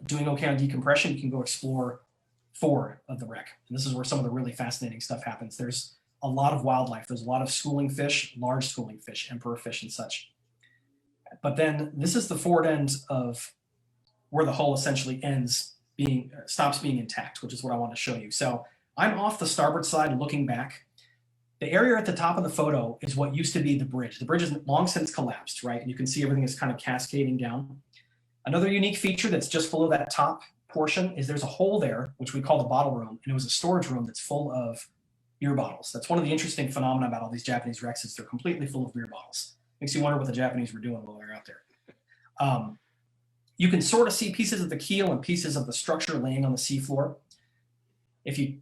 doing okay on decompression, you can go explore forward of the wreck. And this is where some of the really fascinating stuff happens. There's a lot of wildlife. There's a lot of schooling fish, large schooling fish, emperor fish and such. But then this is the forward end of where the hull essentially stops being intact, which is what I want to show you. So I'm off the starboard side looking back. The area at the top of the photo is what used to be the bridge. The bridge has long since collapsed, right? And you can see everything is kind of cascading down. Another unique feature that's just below that top portion is there's a hole there, which we call the bottle room, and it was a storage room that's full of beer bottles. That's one of the interesting phenomena about all these Japanese wrecks is they're completely full of beer bottles. Makes you wonder what the Japanese were doing while they were out there. You can sort of see pieces of the keel and pieces of the structure laying on the seafloor. If you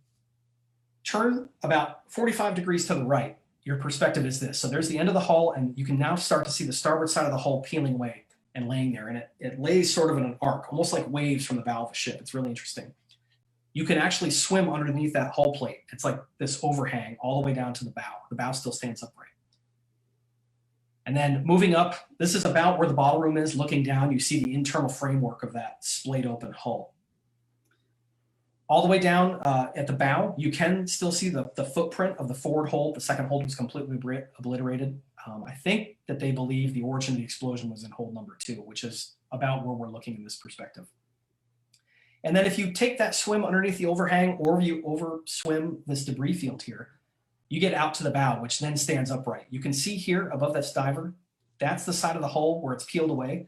turn about 45 degrees to the right, your perspective is this. So there's the end of the hull, and you can now start to see the starboard side of the hull peeling away and laying there. And it lays sort of in an arc, almost like waves from the bow of a ship. It's really interesting. You can actually swim underneath that hull plate. It's like this overhang all the way down to the bow. The bow still stands upright. And then moving up, this is about where the bottle room is. Looking down, you see the internal framework of that splayed open hull. All the way down at the bow, you can still see the footprint of the forward hold. The second hold was completely obliterated. I think that they believe the origin of the explosion was in hold number 2, which is about where we're looking in this perspective. And then if you take that swim underneath the overhang, or you over swim this debris field here, you get out to the bow, which then stands upright. You can see here above this diver, that's the side of the hull where it's peeled away.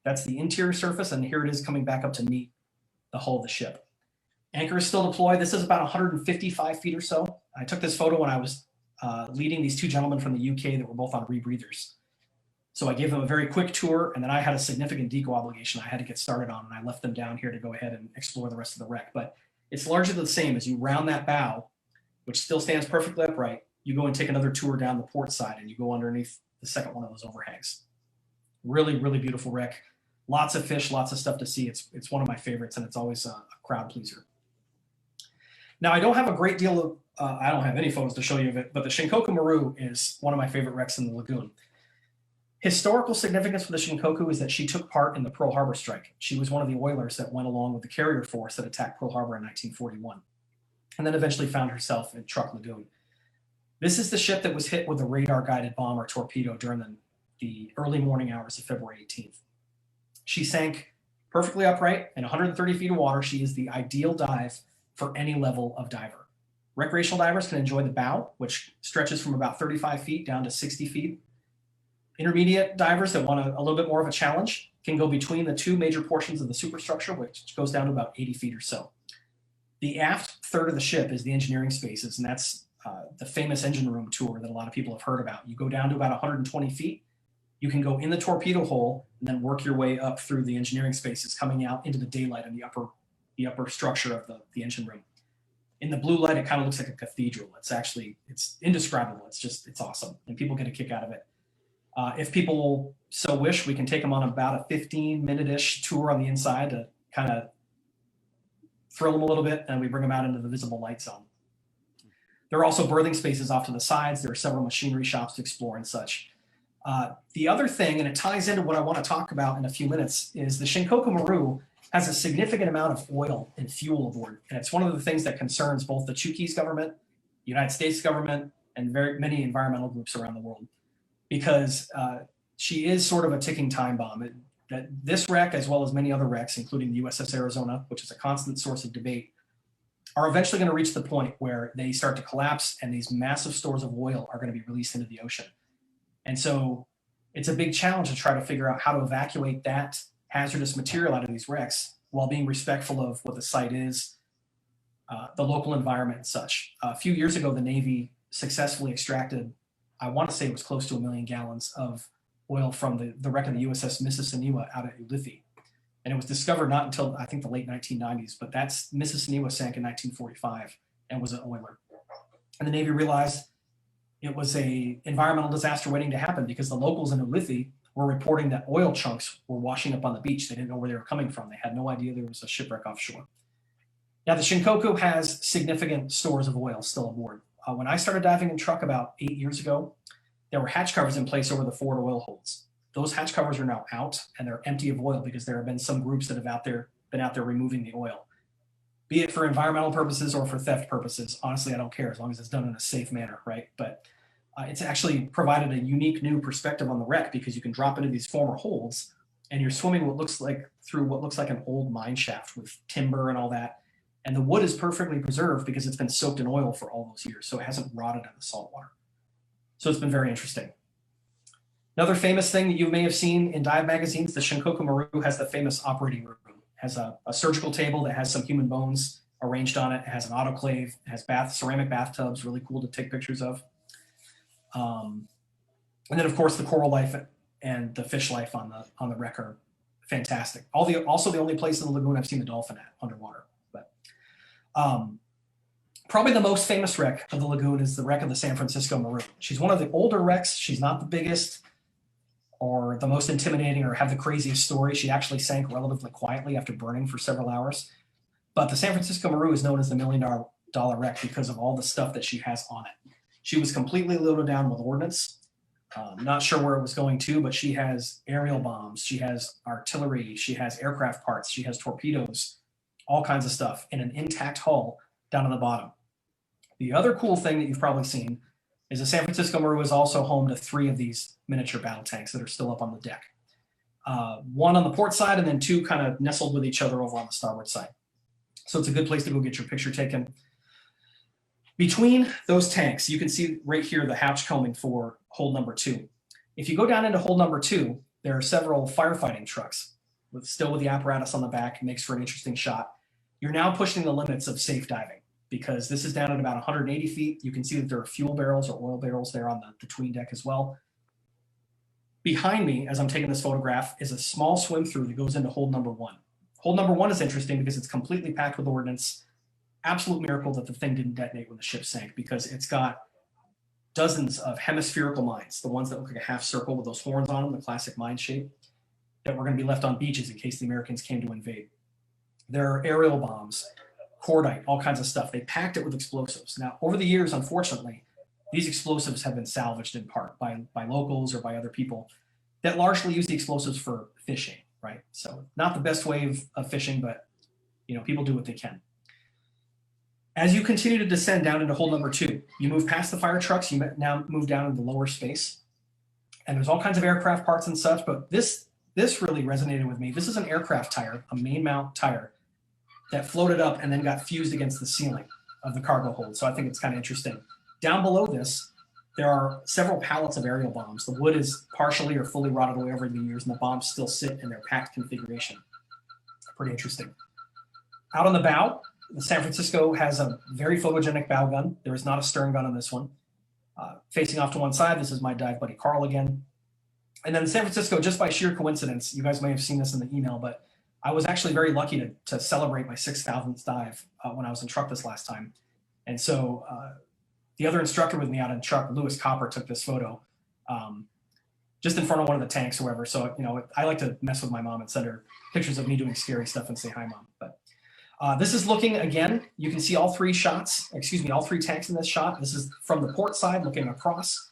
That's the interior surface, and here it is coming back up to meet the hull of the ship. Anchor is still deployed. This is about 155 feet or so. I took this photo when I was leading these 2 gentlemen from the UK that were both on rebreathers. So I gave them a very quick tour, and then I had a significant deco obligation I had to get started on, and I left them down here to go ahead and explore the rest of the wreck. But it's largely the same. As you round that bow, which still stands perfectly upright, you go and take another tour down the port side, and you go underneath the second one of those overhangs. Really, really beautiful wreck. Lots of fish, lots of stuff to see. It's one of my favorites, and it's always a crowd pleaser. Now, I don't have a great deal of, I don't have any photos to show you of it, but the Nippo Maru is one of my favorite wrecks in the lagoon. Historical significance for the Shinkoku is that she took part in the Pearl Harbor strike. She was one of the oilers that went along with the carrier force that attacked Pearl Harbor in 1941, and then eventually found herself in Truk Lagoon. This is the ship that was hit with a radar-guided bomb or torpedo during the early morning hours of February 18th. She sank perfectly upright in 130 feet of water. She is the ideal dive for any level of diver. Recreational divers can enjoy the bow, which stretches from about 35 feet down to 60 feet. Intermediate divers that want a little bit more of a challenge can go between the 2 major portions of the superstructure, which goes down to about 80 feet or so. The aft third of the ship is the engineering spaces, and that's the famous engine room tour that a lot of people have heard about. You go down to about 120 feet. You can go in the torpedo hole and then work your way up through the engineering spaces, coming out into the daylight in the upper structure of the engine room. In the blue light, it kind of looks like a cathedral. It's indescribable. It's awesome, and people get a kick out of it. If people so wish, we can take them on about a 15-minute-ish tour on the inside to kind of thrill them a little bit, and we bring them out into the visible light zone. There are also berthing spaces off to the sides. There are several machinery shops to explore and such. The other thing, and it ties into what I want to talk about in a few minutes, is the Nippo Maru has a significant amount of oil and fuel aboard. And it's one of the things that concerns both the Chuukese government, the United States government, and very many environmental groups around the world, because she is sort of a ticking time bomb. That this wreck, as well as many other wrecks, including the USS Arizona, which is a constant source of debate, are eventually going to reach the point where they start to collapse and these massive stores of oil are going to be released into the ocean. And so it's a big challenge to try to figure out how to evacuate that hazardous material out of these wrecks while being respectful of what the site is, the local environment and such. A few years ago, the Navy successfully extracted, I want to say it was close to 1 million gallons of oil from the wreck of the USS Mississiniwa out at Ulithi. And it was discovered not until, I think, the late 1990s, but that's Mississiniwa sank in 1945 and was an oiler. And the Navy realized it was a environmental disaster waiting to happen because the locals in Ulithi were reporting that oil chunks were washing up on the beach. They didn't know where they were coming from. They had no idea there was a shipwreck offshore. Now, the Shinkoku has significant stores of oil still aboard. When I started diving in Truk about 8 years ago, there were hatch covers in place over the forward oil holds. Those hatch covers are now out and they're empty of oil because there have been some groups that have been out there removing the oil. Be it for environmental purposes or for theft purposes, honestly, I don't care as long as it's done in a safe manner, right? But it's actually provided a unique new perspective on the wreck because you can drop into these former holds and you're swimming through what looks like an old mine shaft with timber and all that. And the wood is perfectly preserved because it's been soaked in oil for all those years, so it hasn't rotted in the salt water. So it's been very interesting. Another famous thing that you may have seen in dive magazines, the Nippo Maru has the famous operating room. It has a surgical table that has some human bones arranged on it. It has an autoclave. It has ceramic bathtubs, really cool to take pictures of. And then, of course, the coral life and the fish life on the wreck are fantastic. Also the only place in the lagoon I've seen a dolphin at underwater. But probably the most famous wreck of the lagoon is the wreck of the San Francisco Maroon. She's one of the older wrecks. She's not the biggest or the most intimidating or have the craziest story. She actually sank relatively quietly after burning for several hours. But the San Francisco Maru is known as the $1 million wreck because of all the stuff that she has on it. She was completely loaded down with ordnance. Not sure where it was going to, but she has aerial bombs. She has artillery. She has aircraft parts. She has torpedoes, all kinds of stuff in an intact hull down on the bottom. The other cool thing that you've probably seen is the San Francisco Maru is also home to 3 of these miniature battle tanks that are still up on the deck. One on the port side and then 2 kind of nestled with each other over on the starboard side. So it's a good place to go get your picture taken. Between those tanks, you can see right here the hatch combing for hold number 2. If you go down into hold number 2, there are several firefighting trucks still with the apparatus on the back. It makes for an interesting shot. You're now pushing the limits of safe diving because this is down at about 180 feet. You can see that there are fuel barrels or oil barrels there on the tween deck as well. Behind me, as I'm taking this photograph, is a small swim through that goes into hold number 1. Hold number 1 is interesting because it's completely packed with ordnance. Absolute miracle that the thing didn't detonate when the ship sank because it's got dozens of hemispherical mines, the ones that look like a half circle with those horns on them, the classic mine shape, that were going to be left on beaches in case the Americans came to invade. There are aerial bombs, cordite, all kinds of stuff. They packed it with explosives. Now, over the years, unfortunately, these explosives have been salvaged in part by locals or by other people that largely use the explosives for fishing, right? So not the best way of fishing, but people do what they can. As you continue to descend down into hold number 2, you move past the fire trucks, you now move down into the lower space. And there's all kinds of aircraft parts and such, but this really resonated with me. This is an aircraft tire, a main mount tire, that floated up and then got fused against the ceiling of the cargo hold. So I think it's kind of interesting. Down below this, there are several pallets of aerial bombs. The wood is partially or fully rotted away over the years, and the bombs still sit in their packed configuration. Pretty interesting. Out on the bow, the San Francisco has a very photogenic bow gun. There is not a stern gun on this one. Facing off to one side, this is my dive buddy Carl again. And then the San Francisco, just by sheer coincidence, you guys may have seen this in the email, but I was actually very lucky to celebrate my 6,000th dive when I was in Truk this last time. And so the other instructor with me out in Truk, Lewis Copper, took this photo just in front of one of the tanks or whatever. So, I like to mess with my mom and send her pictures of me doing scary stuff and say, hi, Mom. But this is looking, again, you can see all 3 tanks in this shot. This is from the port side looking across.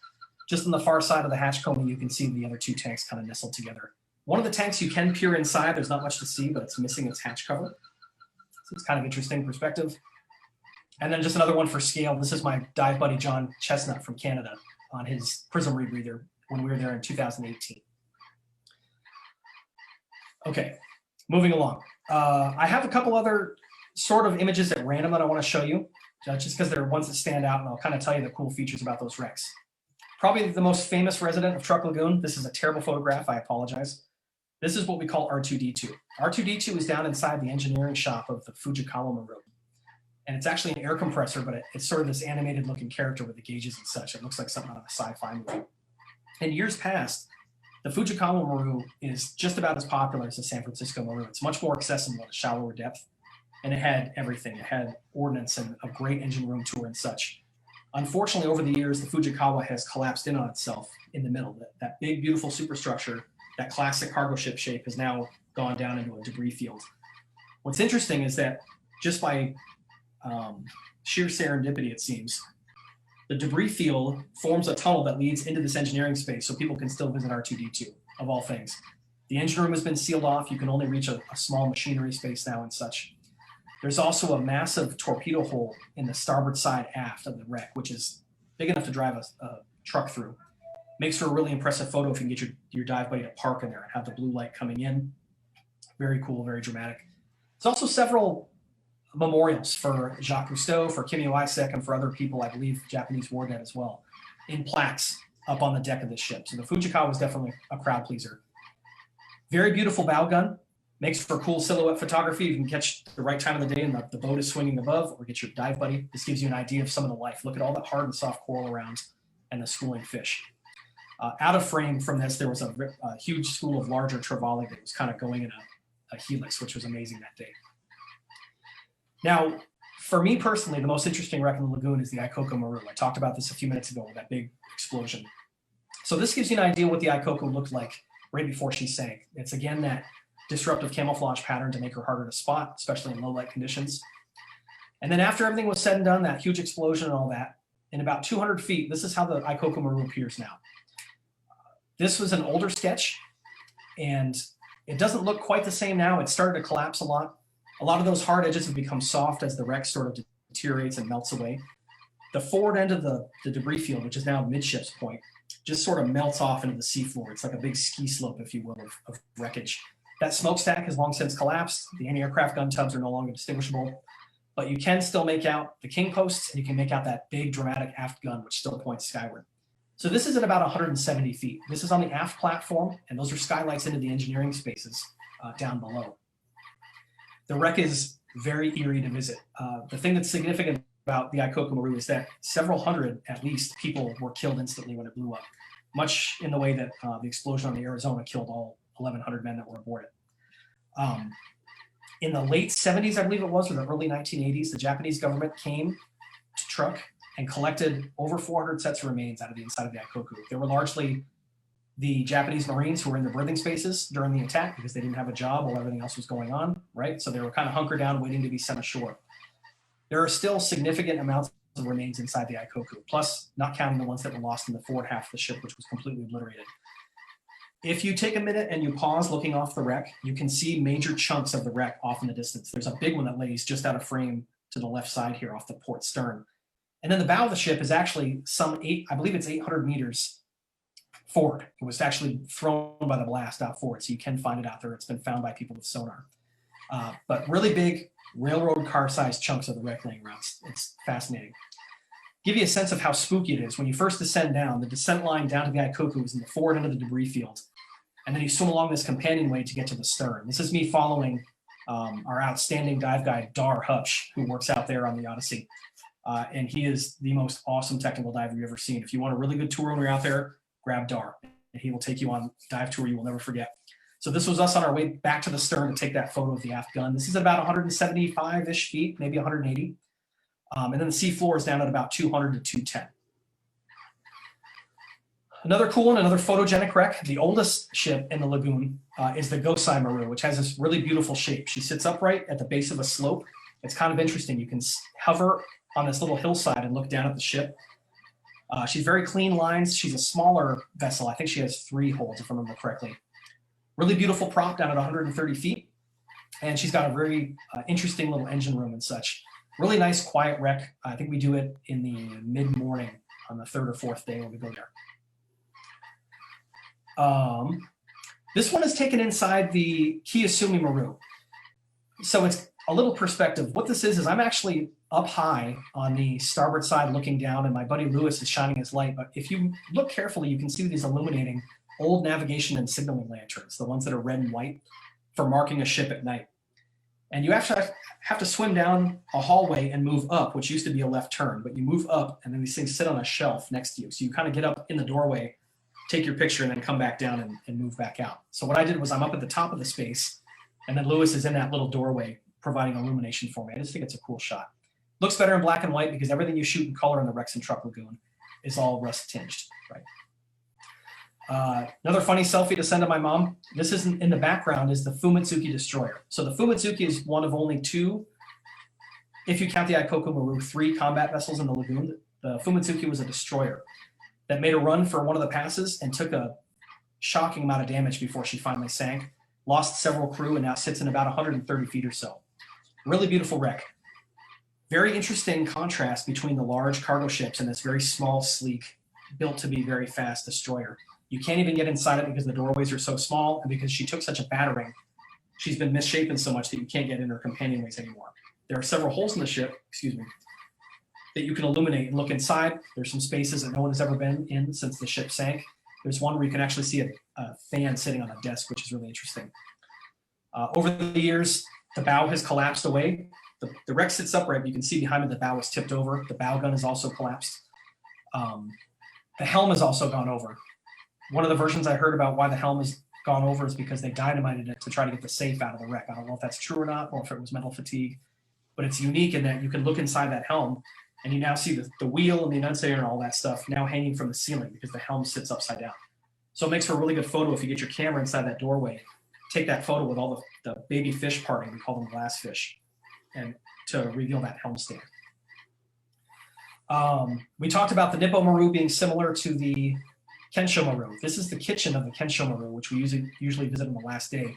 Just on the far side of the hatch combing, you can see the other 2 tanks kind of nestled together. One of the tanks you can peer inside. There's not much to see, but it's missing its hatch cover. So it's kind of interesting perspective. And then just another one for scale. This is my dive buddy, John Chestnut from Canada on his Prism rebreather when we were there in 2018. Okay, moving along. I have a couple other sort of images at random that I want to show you, just because they're ones that stand out, and I'll kind of tell you the cool features about those wrecks. Probably the most famous resident of Truk Lagoon. This is a terrible photograph. I apologize. This is what we call R2-D2. R2-D2 is down inside the engineering shop of the Fumitsuki Maru. And it's actually an air compressor, but it's sort of this animated looking character with the gauges and such. It looks like something out of a sci-fi movie. In years past, the Fumitsuki Maru is just about as popular as the San Francisco Maru. It's much more accessible at a shallower depth. And it had everything. It had ordnance and a great engine room tour and such. Unfortunately, over the years, the Fumitsuki has collapsed in on itself in the middle. That big, beautiful superstructure, that classic cargo ship shape, has now gone down into a debris field. What's interesting is that just by sheer serendipity, it seems, the debris field forms a tunnel that leads into this engineering space so people can still visit R2-D2, of all things. The engine room has been sealed off. You can only reach a small machinery space now and such. There's also a massive torpedo hole in the starboard side aft of the wreck, which is big enough to drive a truck through. Makes for a really impressive photo if you can get your dive buddy to park in there and have the blue light coming in. Very cool, very dramatic. There's also several memorials for Jacques Cousteau, for Kimi Wysek, and for other people, I believe Japanese war dead as well, in plaques up on the deck of the ship. So the Fumitsuki was definitely a crowd pleaser. Very beautiful bow gun. Makes for cool silhouette photography. You can catch the right time of the day and the boat is swinging above, or get your dive buddy. This gives you an idea of some of the life. Look at all that hard and soft coral around and the schooling fish. Out of frame from this, there was a huge school of larger trevally that was kind of going in a helix, which was amazing that day. Now, for me personally, the most interesting wreck in the lagoon is the Maru. I talked about this a few minutes ago with that big explosion. So this gives you an idea what the Icoko looked like right before she sank. It's again that disruptive camouflage pattern to make her harder to spot, especially in low light conditions. And then after everything was said and done, that huge explosion and all that, in about 200 feet, this is how the Maru appears now. This was an older sketch, and it doesn't look quite the same now. It started to collapse a lot. A lot of those hard edges have become soft as the wreck sort of deteriorates and melts away. The forward end of the debris field, which is now midships point, just sort of melts off into the seafloor. It's like a big ski slope, if you will, of wreckage. That smokestack has long since collapsed. The anti-aircraft gun tubs are no longer distinguishable, but you can still make out the king posts, and you can make out that big dramatic aft gun, which still points skyward. So this is at about 170 feet. This is on the aft platform, and those are skylights into the engineering spaces down below. The wreck is very eerie to visit. The thing that's significant about the Maru is that several hundred, at least, people were killed instantly when it blew up, much in the way that the explosion on the Arizona killed all 1,100 men that were aboard it. In the late 70s, I believe it was, or the early 1980s, the Japanese government came to Truk and collected over 400 sets of remains out of the inside of the Ikoku. They were largely the Japanese Marines who were in the berthing spaces during the attack because they didn't have a job while everything else was going on, right? So they were kind of hunkered down waiting to be sent ashore. There are still significant amounts of remains inside the Ikoku, plus not counting the ones that were lost in the forward half of the ship, which was completely obliterated. If you take a minute and you pause looking off the wreck, you can see major chunks of the wreck off in the distance. There's a big one that lays just out of frame to the left side here off the port stern. And then the bow of the ship is actually I believe it's 800 meters forward. It was actually thrown by the blast out forward, so you can find it out there. It's been found by people with sonar. But really big railroad car-sized chunks of the wreck laying around. It's fascinating. Give you a sense of how spooky it is. When you first descend down, the descent line down to the Ikoku is in the forward end of the debris field. And then you swim along this companionway to get to the stern. This is me following our outstanding dive guide, Dar Hutch, who works out there on the Odyssey. And he is the most awesome technical diver you've ever seen. If you want a really good tour when you're out there, grab Dar, and he will take you on a dive tour you will never forget. So this was us on our way back to the stern to take that photo of the aft gun. This is about 175-ish feet, maybe 180. And then the sea floor is down at about 200 to 210. Another cool one, another photogenic wreck. The oldest ship in the lagoon is the Odyssey Maru, which has this really beautiful shape. She sits upright at the base of a slope. It's kind of interesting. You can hover on this little hillside and look down at the ship. She's very clean lines. She's a smaller vessel. I think she has 3 holds, if I remember correctly. Really beautiful prop down at 130 feet. And she's got a very interesting little engine room and such. Really nice, quiet wreck. I think we do it in the mid-morning on the 3rd or 4th day when we go there. This one is taken inside the Kiyosumi Maru. So it's a little perspective. What this is I'm actually up high on the starboard side looking down, and my buddy Lewis is shining his light. But if you look carefully, you can see these illuminating old navigation and signaling lanterns, the ones that are red and white, for marking a ship at night. And you actually have to swim down a hallway and move up, which used to be a left turn, but you move up and then these things sit on a shelf next to you. So you kind of get up in the doorway, take your picture, and then come back down and move back out. So what I did was I'm up at the top of the space, and then Lewis is in that little doorway providing illumination for me. I just think it's a cool shot. Looks better in black and white because everything you shoot in color in the wrecks in Truk Lagoon is all rust tinged, right? Another funny selfie to send to my mom. This is in the background is the Fumitsuki Destroyer. So the Fumitsuki is one of only 2, if you count the Maru, 3 combat vessels in the lagoon. The Fumitsuki was a destroyer that made a run for one of the passes and took a shocking amount of damage before she finally sank. Lost several crew and now sits in about 130 feet or so. Really beautiful wreck. Very interesting contrast between the large cargo ships and this very small, sleek, built to be very fast destroyer. You can't even get inside it because the doorways are so small, and because she took such a battering, she's been misshapen so much that you can't get in her companionways anymore. There are several holes in the ship, that you can illuminate and look inside. There's some spaces that no one has ever been in since the ship sank. There's one where you can actually see a fan sitting on a desk, which is really interesting. Over the years, the bow has collapsed away. The wreck sits upright, but you can see behind it the bow was tipped over. The bow gun has also collapsed. The helm has also gone over. One of the versions I heard about why the helm has gone over is because they dynamited it to try to get the safe out of the wreck. I don't know if that's true or not, or if it was metal fatigue, but it's unique in that you can look inside that helm and you now see the wheel and the annunciator and all that stuff now hanging from the ceiling because the helm sits upside down. So it makes for a really good photo if you get your camera inside that doorway. Take that photo with all the baby fish parting, we call them glass fish, and to reveal that helm stand. We talked about the Nippo Maru being similar to the Kensho Maru. This is the kitchen of the Kensho Maru, which we usually visit on the last day.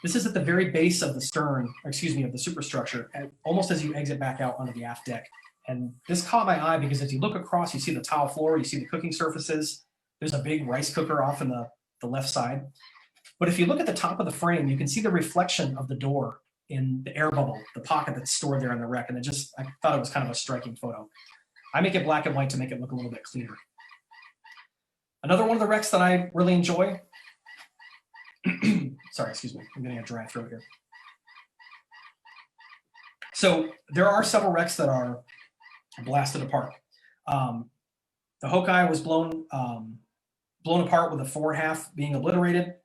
This is at the very base of the stern, or excuse me, of the superstructure, almost as you exit back out onto the aft deck. And this caught my eye because as you look across, you see the tile floor, you see the cooking surfaces. There's a big rice cooker off in the left side. But if you look at the top of the frame, you can see the reflection of the door in the air bubble, the pocket that's stored there in the wreck. And I thought it was kind of a striking photo. I make it black and white to make it look a little bit cleaner. Another one of the wrecks that I really enjoy. Sorry, excuse me. I'm getting a dry throat here. So there are several wrecks that are blasted apart. The Hokai was blown apart with the forward half being obliterated.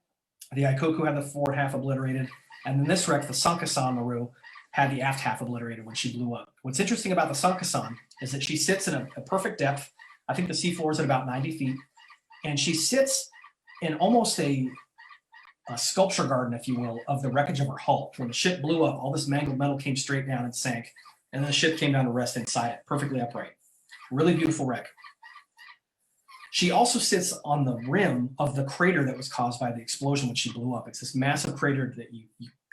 The Ikoku had the forward half obliterated. And then this wreck, the Sankasan Maru, had the aft half obliterated when she blew up. What's interesting about the Sankasan is that she sits in a perfect depth. I think the seafloor is at about 90 feet. And she sits in almost a sculpture garden, if you will, of the wreckage of her hull. When the ship blew up, all this mangled metal came straight down and sank. And then the ship came down to rest inside it, perfectly upright. Really beautiful wreck. She also sits on the rim of the crater that was caused by the explosion when she blew up. It's this massive crater that you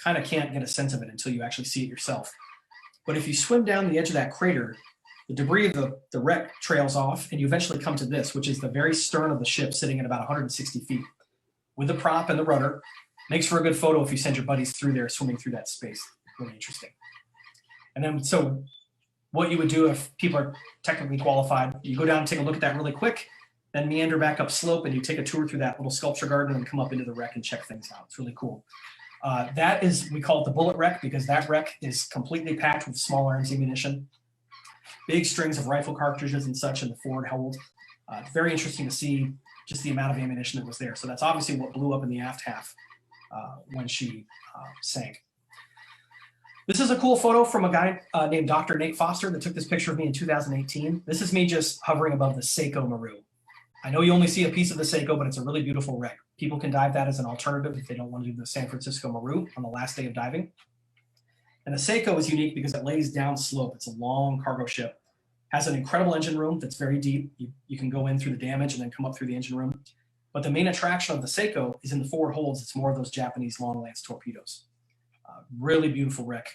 kind of can't get a sense of it until you actually see it yourself. But if you swim down the edge of that crater, the debris of the wreck trails off, and you eventually come to this, which is the very stern of the ship sitting at about 160 feet. With the prop and the rudder. Makes for a good photo if you send your buddies through there, swimming through that space. Really interesting. And then, so what you would do if people are technically qualified, you go down and take a look at that really quick, then meander back up slope, and you take a tour through that little sculpture garden and come up into the wreck and check things out. It's really cool. That is, we call it the bullet wreck because that wreck is completely packed with small arms ammunition, big strings of rifle cartridges and such in the forward hold. Very interesting to see just the amount of ammunition that was there. So that's obviously what blew up in the aft half when she sank. This is a cool photo from a guy named Dr. Nate Foster that took this picture of me in 2018. This is me just hovering above the Seiko Maru. I know you only see a piece of the Seiko, but it's a really beautiful wreck. People can dive that as an alternative if they don't want to do the San Francisco Maru on the last day of diving. And the Seiko is unique because it lays down slope. It's a long cargo ship. Has an incredible engine room that's very deep. You can go in through the damage and then come up through the engine room. But the main attraction of the Seiko is in the forward holds. It's more of those Japanese long lance torpedoes. Really beautiful wreck.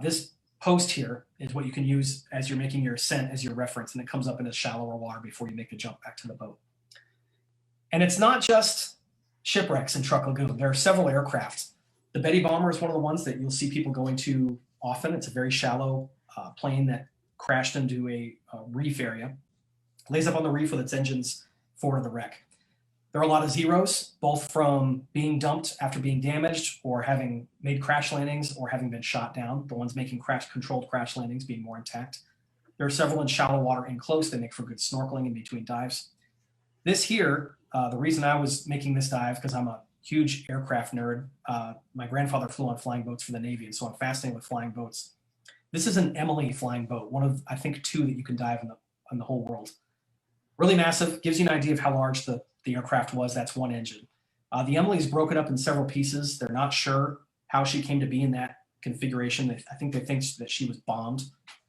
This post here is what you can use as you're making your ascent as your reference, and it comes up in a shallower water before you make the jump back to the boat. And it's not just shipwrecks in Truk Lagoon. There are several aircraft. The Betty Bomber is one of the ones that you'll see people going to often. It's a very shallow plane that crashed into a reef area, lays up on the reef with its engines forward of the wreck. There are a lot of zeros, both from being dumped after being damaged or having made crash landings or having been shot down, the ones making controlled crash landings being more intact. There are several in shallow water and close. They make for good snorkeling in between dives. This here, the reason I was making this dive, because I'm a huge aircraft nerd. My grandfather flew on flying boats for the Navy, and so I'm fascinated with flying boats. This is an Emily flying boat, one of, I think, 2 that you can dive in the whole world. Really massive, gives you an idea of how large the aircraft was. That's one engine. The Emily is broken up in several pieces. They're not sure how she came to be in that configuration. I think they think that she was bombed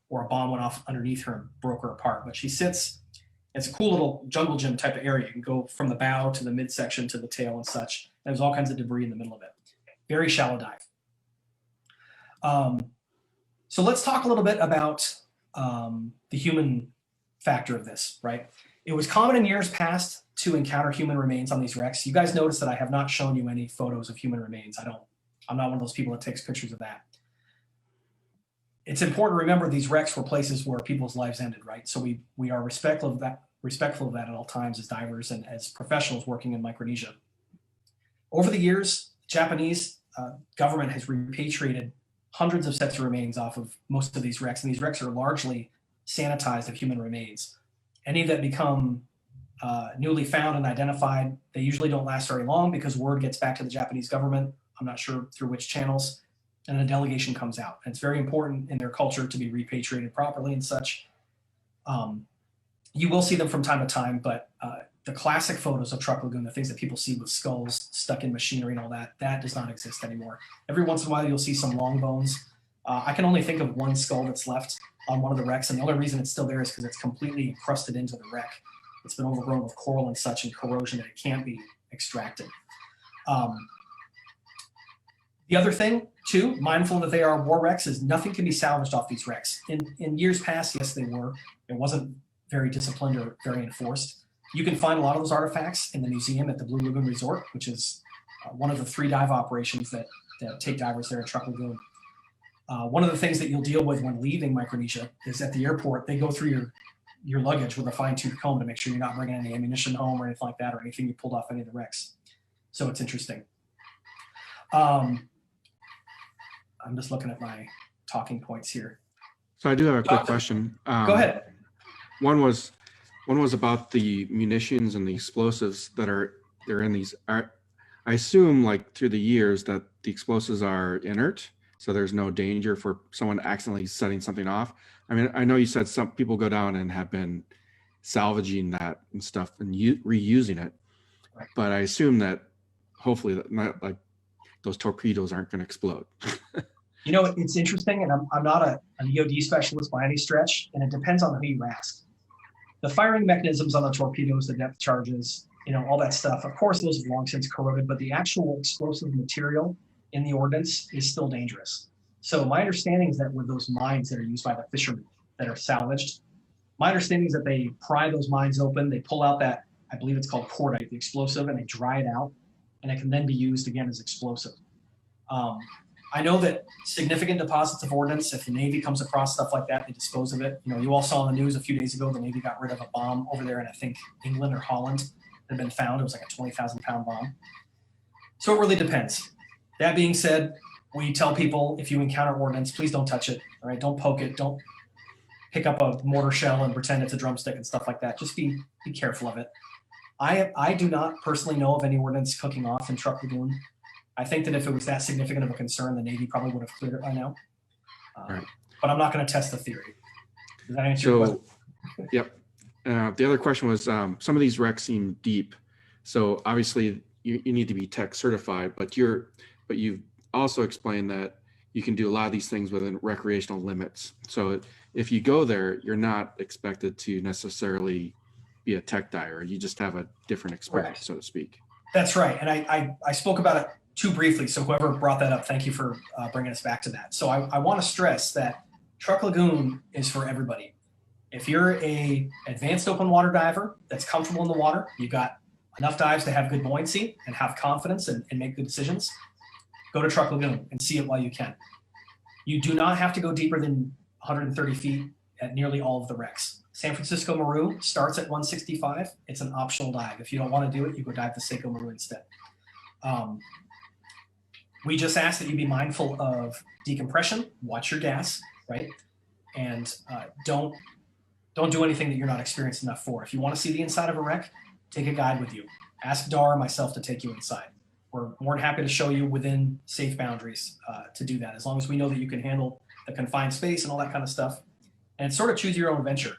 or a bomb went off underneath her and broke her apart. But she sits, it's a cool little jungle gym type of area. You can go from the bow to the midsection to the tail and such. There's all kinds of debris in the middle of it. Very shallow dive. So let's talk a little bit about the human factor of this, right? It was common in years past to encounter human remains on these wrecks. You guys notice that I have not shown you any photos of human remains. I'm not one of those people that takes pictures of that. It's important to remember these wrecks were places where people's lives ended, right? So we are respectful of that at all times as divers and as professionals working in Micronesia. Over the years, Japanese government has repatriated hundreds of sets of remains off of most of these wrecks, and these wrecks are largely sanitized of human remains. Any that become newly found and identified. They usually don't last very long because word gets back to the Japanese government. I'm not sure through which channels, and a delegation comes out. And it's very important in their culture to be repatriated properly and such. You will see them from time to time, but the classic photos of Truk Lagoon, the things that people see with skulls stuck in machinery and all that, that does not exist anymore. Every once in a while, you'll see some long bones. I can only think of one skull that's left on one of the wrecks, and the only reason it's still there is because it's completely encrusted into the wreck. It's been overgrown with coral and such and corrosion that it can't be extracted. The other thing, too, mindful that they are war wrecks, is nothing can be salvaged off these wrecks. In years past, yes, they were. It wasn't very disciplined or very enforced. You can find a lot of those artifacts in the museum at the Blue Lagoon Resort, which is one of the 3 dive operations that take divers there at Truk Lagoon. One of the things that you'll deal with when leaving Micronesia is at the airport, they go through your luggage with a fine-tooth comb to make sure you're not bringing any ammunition home or anything like that, or anything you pulled off any of the wrecks. So it's interesting. I'm just looking at my talking points here. So I do have a quick question. Go ahead. One was about the munitions and the explosives that they're in these. I assume, like, through the years that the explosives are inert, so there's no danger for someone accidentally setting something off. I mean, I know you said some people go down and have been salvaging that and stuff and reusing it, right. But I assume that hopefully that not like those torpedoes aren't going to explode. You know, it's interesting, and I'm not an EOD specialist by any stretch, and it depends on who you ask. The firing mechanisms on the torpedoes, the depth charges, you know, all that stuff, of course, those have long since corroded, but the actual explosive material in the ordnance is still dangerous. So my understanding is that with those mines that are used by the fishermen that are salvaged, my understanding is that they pry those mines open, they pull out that, I believe it's called cordite, the explosive, and they dry it out, and it can then be used again as explosive. I know that significant deposits of ordnance, if the Navy comes across stuff like that, they dispose of it. You know, you all saw in the news a few days ago, the Navy got rid of a bomb over there in, I think, England or Holland that had been found. It was like a 20,000-pound bomb. So it really depends. That being said, we tell people, if you encounter ordnance, please don't touch it. All right, don't poke it. Don't pick up a mortar shell and pretend it's a drumstick and stuff like that. Just be careful of it. I do not personally know of any ordnance cooking off in Truk Lagoon. I think that if it was that significant of a concern, the Navy probably would have cleared it by now. Right. But I'm not going to test the theory. Does that answer your question? Yep. The other question was, some of these wrecks seem deep. So obviously you need to be tech certified, but you've also explained that you can do a lot of these things within recreational limits. So if you go there, you're not expected to necessarily be a tech diver. You just have a different experience, Correct. So to speak. That's right. And I spoke about it too briefly. So whoever brought that up, thank you for bringing us back to that. So I want to stress that Truk Lagoon is for everybody. If you're a advanced open water diver that's comfortable in the water, you've got enough dives to have good buoyancy and have confidence and make good decisions, go to Truk Lagoon and see it while you can. You do not have to go deeper than 130 feet at nearly all of the wrecks. San Francisco Maru starts at 165. It's an optional dive. If you don't want to do it, you go dive the Seiko Maru instead. We just ask that you be mindful of decompression, watch your gas, right? And don't do anything that you're not experienced enough for. If you want to see the inside of a wreck, take a guide with you. Ask Dar or myself to take you inside. We're more than happy to show you within safe boundaries to do that, as long as we know that you can handle the confined space and all that kind of stuff. And it's sort of choose your own adventure.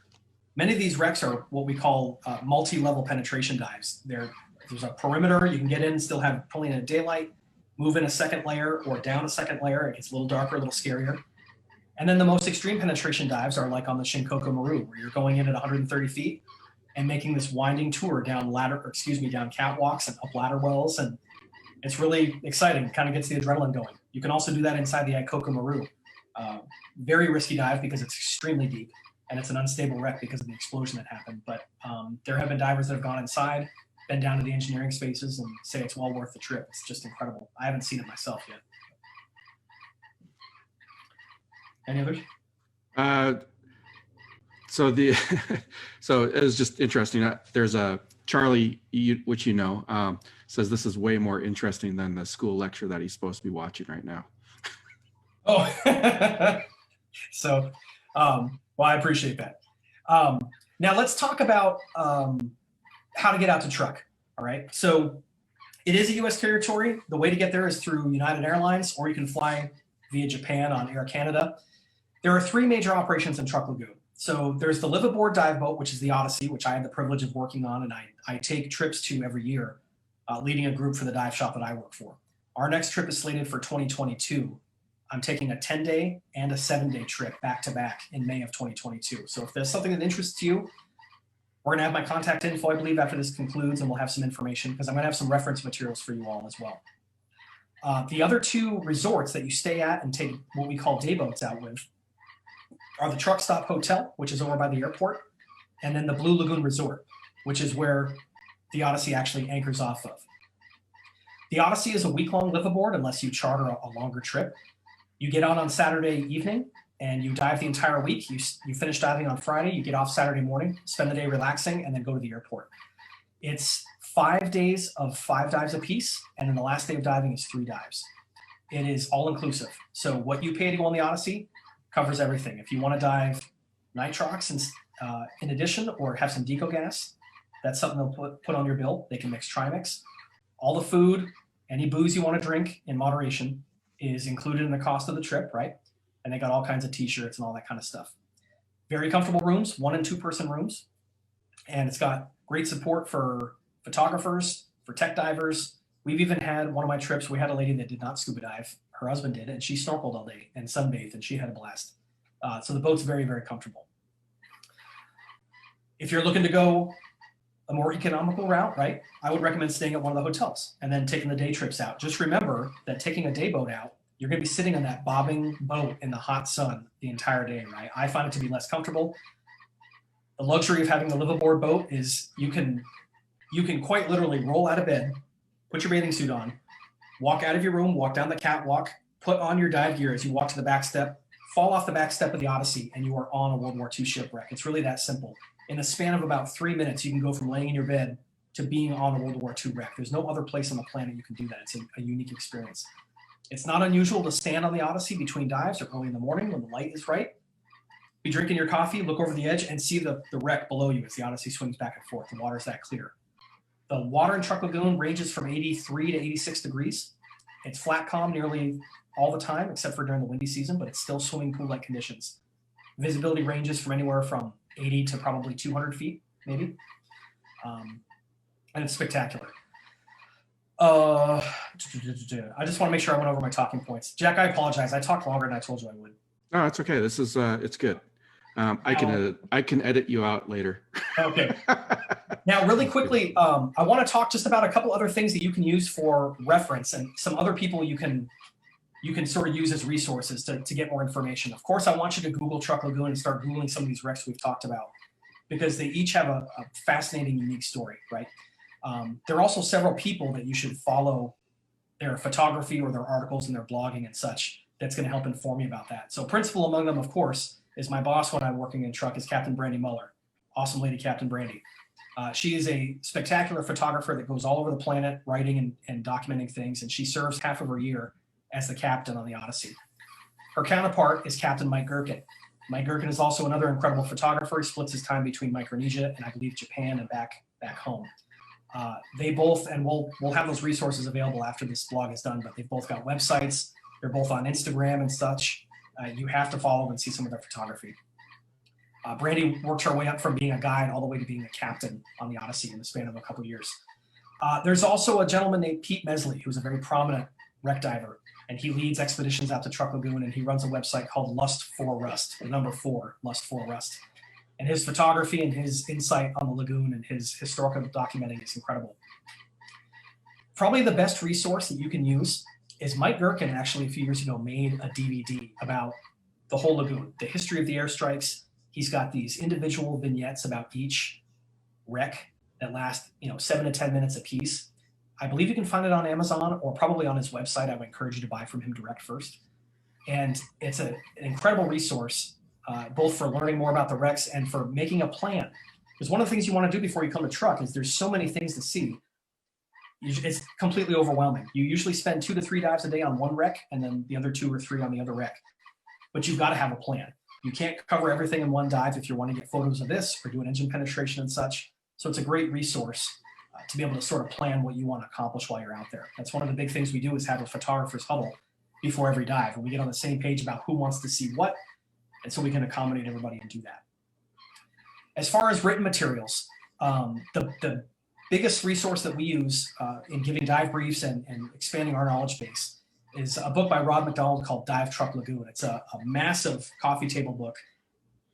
Many of these wrecks are what we call multi-level penetration dives. There's a perimeter, you can get in and still have pulling in daylight, move in a second layer or down a second layer. It gets a little darker, a little scarier. And then the most extreme penetration dives are like on the Shinkoku Maru, where you're going in at 130 feet and making this winding tour down down catwalks and up ladder wells. And it's really exciting. It kind of gets the adrenaline going. You can also do that inside the Icoko Maru. Very risky dive because it's extremely deep and it's an unstable wreck because of the explosion that happened. But there have been divers that have gone inside, been down to the engineering spaces and say it's well worth the trip. It's just incredible. I haven't seen it myself yet. Any others? So it was just interesting. There's a Charlie, which says this is way more interesting than the school lecture that he's supposed to be watching right now. Oh, so, well, I appreciate that. Now let's talk about how to get out to Truk. All right. So it is a U.S. territory. The way to get there is through United Airlines, or you can fly via Japan on Air Canada. There are 3 major operations in Truk Lagoon. So there's the live aboard dive boat, which is the Odyssey, which I had the privilege of working on, and I take trips to every year, leading a group for the dive shop that I work for. Our next trip is slated for 2022. I'm taking a 10-day and a 7-day trip back to back in May of 2022. So if there's something that interests you, we're gonna have my contact info, I believe, after this concludes, and we'll have some information because I'm gonna have some reference materials for you all as well. The other 2 resorts that you stay at and take what we call day boats out with are the Truck Stop Hotel, which is over by the airport, and then the Blue Lagoon Resort, which is where the Odyssey actually anchors off of. The Odyssey is a week-long live aboard unless you charter a longer trip. You get on Saturday evening and you dive the entire week. You finish diving on Friday, you get off Saturday morning, spend the day relaxing, and then go to the airport. It's 5 days of 5 dives apiece, and then the last day of diving is 3 dives. It is all-inclusive. So what you pay to go on the Odyssey covers everything. If you want to dive nitrox in addition, or have some deco gas, that's something they'll put on your bill. They can mix trimix. All the food, any booze you want to drink in moderation is included in the cost of the trip, right? And they got all kinds of t-shirts and all that kind of stuff. Very comfortable rooms, 1- and 2-person rooms. And it's got great support for photographers, for tech divers. We've even had one of my trips, we had a lady that did not scuba dive. Her husband did, and she snorkeled all day and sunbathed, and she had a blast. So the boat's very, very comfortable. If you're looking to go a more economical route, right, I would recommend staying at one of the hotels and then taking the day trips out. Just remember that taking a day boat out, you're going to be sitting on that bobbing boat in the hot sun the entire day, right? I find it to be less comfortable. The luxury of having the live aboard boat is you can quite literally roll out of bed, put your bathing suit on, walk out of your room, walk down the catwalk, put on your dive gear as you walk to the back step, fall off the back step of the Odyssey, and you are on a World War II shipwreck. It's really that simple. In the span of about 3 minutes, you can go from laying in your bed to being on a World War II wreck. There's no other place on the planet you can do that. It's a unique experience. It's not unusual to stand on the Odyssey between dives or early in the morning when the light is right. Be drinking your coffee, look over the edge, and see the wreck below you as the Odyssey swings back and forth. The water's that clear. The water in Truk Lagoon ranges from 83 to 86 degrees. It's flat calm nearly all the time, except for during the windy season, but it's still swimming pool-like conditions. Visibility ranges from anywhere from 80 to probably 200 feet, maybe. And it's spectacular. I just want to make sure I went over my talking points. Jack, I apologize. I talked longer than I told you I would. No, it's okay. This is it's good. I can edit you out later. Okay. Now, really quickly, I want to talk just about a couple other things that you can use for reference, and some other people you can sort of use as resources to get more information. Of course, I want you to Google Truk Lagoon and start Googling some of these wrecks we've talked about, because they each have a fascinating, unique story, right? There are also several people that you should follow their photography or their articles and their blogging and such that's going to help inform you about that. So principal among them, of course, is my boss when I'm working in Truk, is Captain Brandy Muller. Awesome lady, Captain Brandy. She is a spectacular photographer that goes all over the planet writing and documenting things, and she serves half of her year as the captain on the Odyssey. Her counterpart is Captain Mike Gherkin. Mike Gherkin is also another incredible photographer. He splits his time between Micronesia and I believe Japan and back home. They both, and we'll have those resources available after this blog is done, but they've both got websites. They're both on Instagram and such. You have to follow them and see some of their photography. Brandy worked her way up from being a guide all the way to being a captain on the Odyssey in the span of a couple years. There's also a gentleman named Pete Mesley, who's a very prominent wreck diver, and he leads expeditions out to Truk Lagoon, and he runs a website called Lust for Rust, the number 4, Lust for Rust. And his photography and his insight on the lagoon and his historical documenting is incredible. Probably the best resource that you can use is Mike Gherkin actually a few years ago made a DVD about the whole lagoon, the history of the airstrikes. He's got these individual vignettes about each wreck that last 7 to 10 minutes a piece. I believe you can find it on Amazon or probably on his website. I would encourage you to buy from him direct first. And it's an incredible resource, both for learning more about the wrecks and for making a plan. Because one of the things you want to do before you come to Truk is there's so many things to see. It's completely overwhelming. You usually spend 2 to 3 dives a day on one wreck and then the other 2 or 3 on the other wreck. But you've got to have a plan. You can't cover everything in one dive if you want to get photos of this or do an engine penetration and such. So it's a great resource to be able to sort of plan what you want to accomplish while you're out there. That's one of the big things we do is have a photographer's huddle before every dive, and we get on the same page about who wants to see what, and so we can accommodate everybody and do that. As far as written materials, the biggest resource that we use in giving dive briefs and expanding our knowledge base is a book by Rod McDonald called Truk Lagoon. It's a massive coffee table book,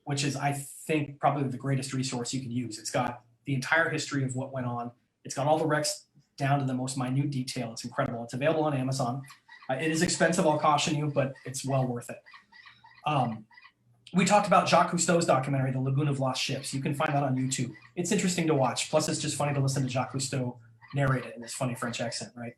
which is, I think, probably the greatest resource you can use. It's got the entire history of what went on. It's got all the wrecks down to the most minute detail. It's incredible. It's available on Amazon. It is expensive, I'll caution you, but it's well worth it. We talked about Jacques Cousteau's documentary, The Lagoon of Lost Ships. You can find that on YouTube. It's interesting to watch. Plus, it's just funny to listen to Jacques Cousteau narrate it in his funny French accent, right?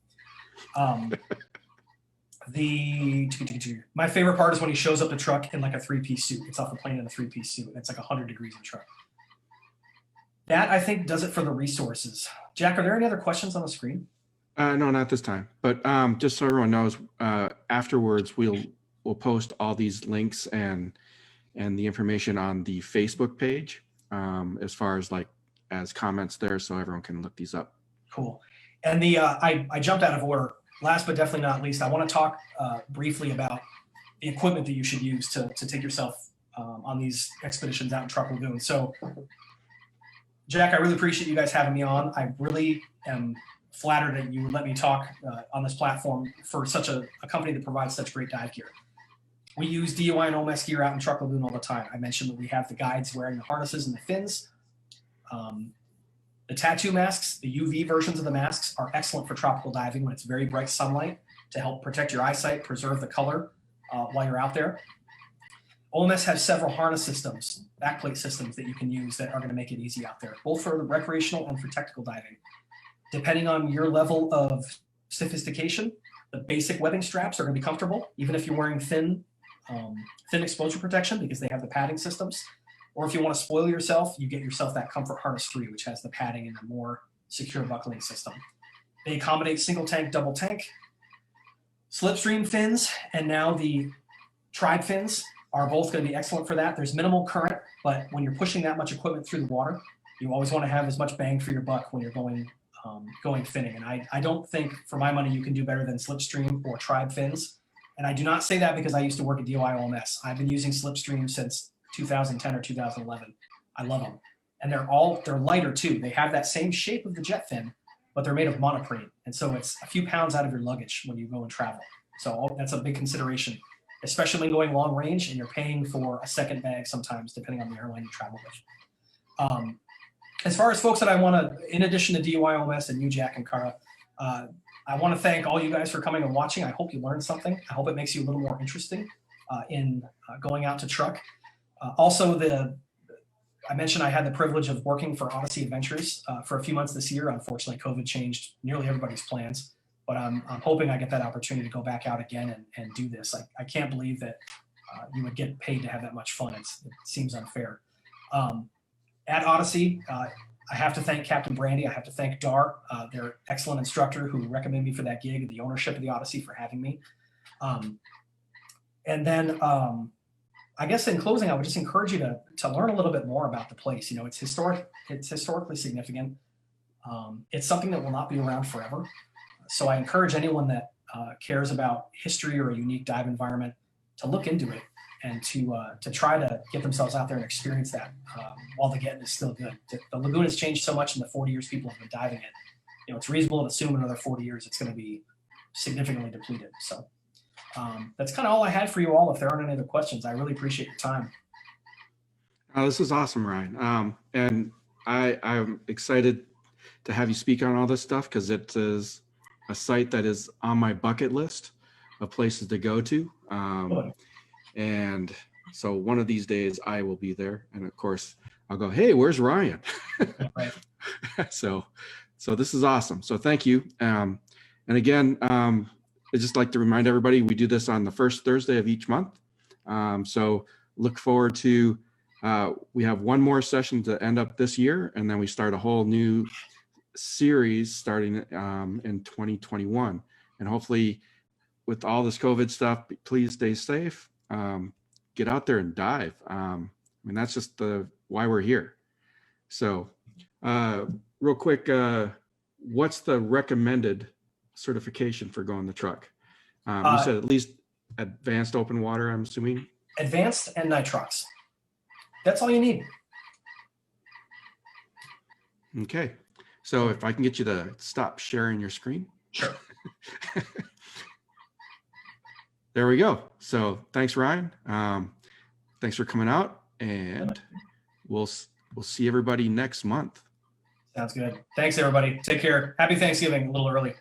My favorite part is when he shows up to Truk in like a three-piece suit. Gets off the plane in a three-piece suit. It's like 100 degrees in Truk. That, I think, does it for the resources. Jack, are there any other questions on the screen? No, not this time. But just so everyone knows, afterwards we'll post all these links and the information on the Facebook page, as far as comments there, so everyone can look these up. Cool. And I jumped out of order. Last but definitely not least, I want to talk briefly about the equipment that you should use to take yourself on these expeditions out in Truk Lagoon. So, Jack, I really appreciate you guys having me on. I really am flattered that you would let me talk on this platform for such a company that provides such great dive gear. We use DUI and OMS gear out in Truk Lagoon all the time. I mentioned that we have the guides wearing the harnesses and the fins. The tattoo masks, the UV versions of the masks, are excellent for tropical diving when it's very bright sunlight to help protect your eyesight, preserve the color while you're out there. OMS has several harness systems, backplate systems that you can use that are going to make it easy out there, both for recreational and for technical diving. Depending on your level of sophistication, the basic webbing straps are going to be comfortable, even if you're wearing thin exposure protection because they have the padding systems. Or if you want to spoil yourself, you get yourself that Comfort Harness 3, which has the padding and a more secure buckling system. They accommodate single tank, double tank, slipstream fins, and now the tribe fins are both going to be excellent for that. There's minimal current, but when you're pushing that much equipment through the water, you always want to have as much bang for your buck when you're going finning. And I don't think, for my money, you can do better than slipstream or tribe fins. And I do not say that because I used to work at DOI OMS. I've been using slipstream since 2010 or 2011. I love them. And they're lighter too. They have that same shape of the jet fin, but they're made of monoprene. And so it's a few pounds out of your luggage when you go and travel. So that's a big consideration, especially when going long range and you're paying for a second bag sometimes, depending on the airline you travel with. As far as folks that I want to, in addition to DUI OMS and you, Jack and Kara, I want to thank all you guys for coming and watching. I hope you learned something. I hope it makes you a little more interesting in going out to Truk. Also, I mentioned I had the privilege of working for Odyssey Adventures for a few months this year. Unfortunately, COVID changed nearly everybody's plans, but I'm hoping I get that opportunity to go back out again and do this. I can't believe that you would get paid to have that much fun. It seems unfair. At Odyssey, I have to thank Captain Brandy. I have to thank Dar, their excellent instructor who recommended me for that gig, and the ownership of the Odyssey for having me. And then I guess in closing, I would just encourage you to learn a little bit more about the place. You know, it's historically significant. It's something that will not be around forever. So I encourage anyone that cares about history or a unique dive environment to look into it and to try to get themselves out there and experience that while the getting is still good. The lagoon has changed so much in the 40 years people have been diving it. You know, it's reasonable to assume in another 40 years it's going to be significantly depleted. So that's kind of all I had for you all. If there aren't any other questions, I really appreciate your time. This is awesome, Ryan. And I'm excited to have you speak on all this stuff because it is a site that is on my bucket list of places to go to. And so one of these days I will be there. And of course I'll go, hey, where's Ryan? Right. So this is awesome. So thank you. And again, I'd just like to remind everybody, we do this on the first Thursday of each month. So look forward to, we have one more session to end up this year, and then we start a whole new series starting in 2021. And hopefully with all this COVID stuff, please stay safe. Get out there and dive. I mean, that's just why we're here. So Real quick, what's the recommended certification for going the truck? You said at least advanced open water, I'm assuming? Advanced and nitrox. That's all you need. Okay. So if I can get you to stop sharing your screen. Sure. There we go. So thanks, Ryan. Thanks for coming out, and we'll see everybody next month. Sounds good. Thanks, everybody. Take care. Happy Thanksgiving, a little early.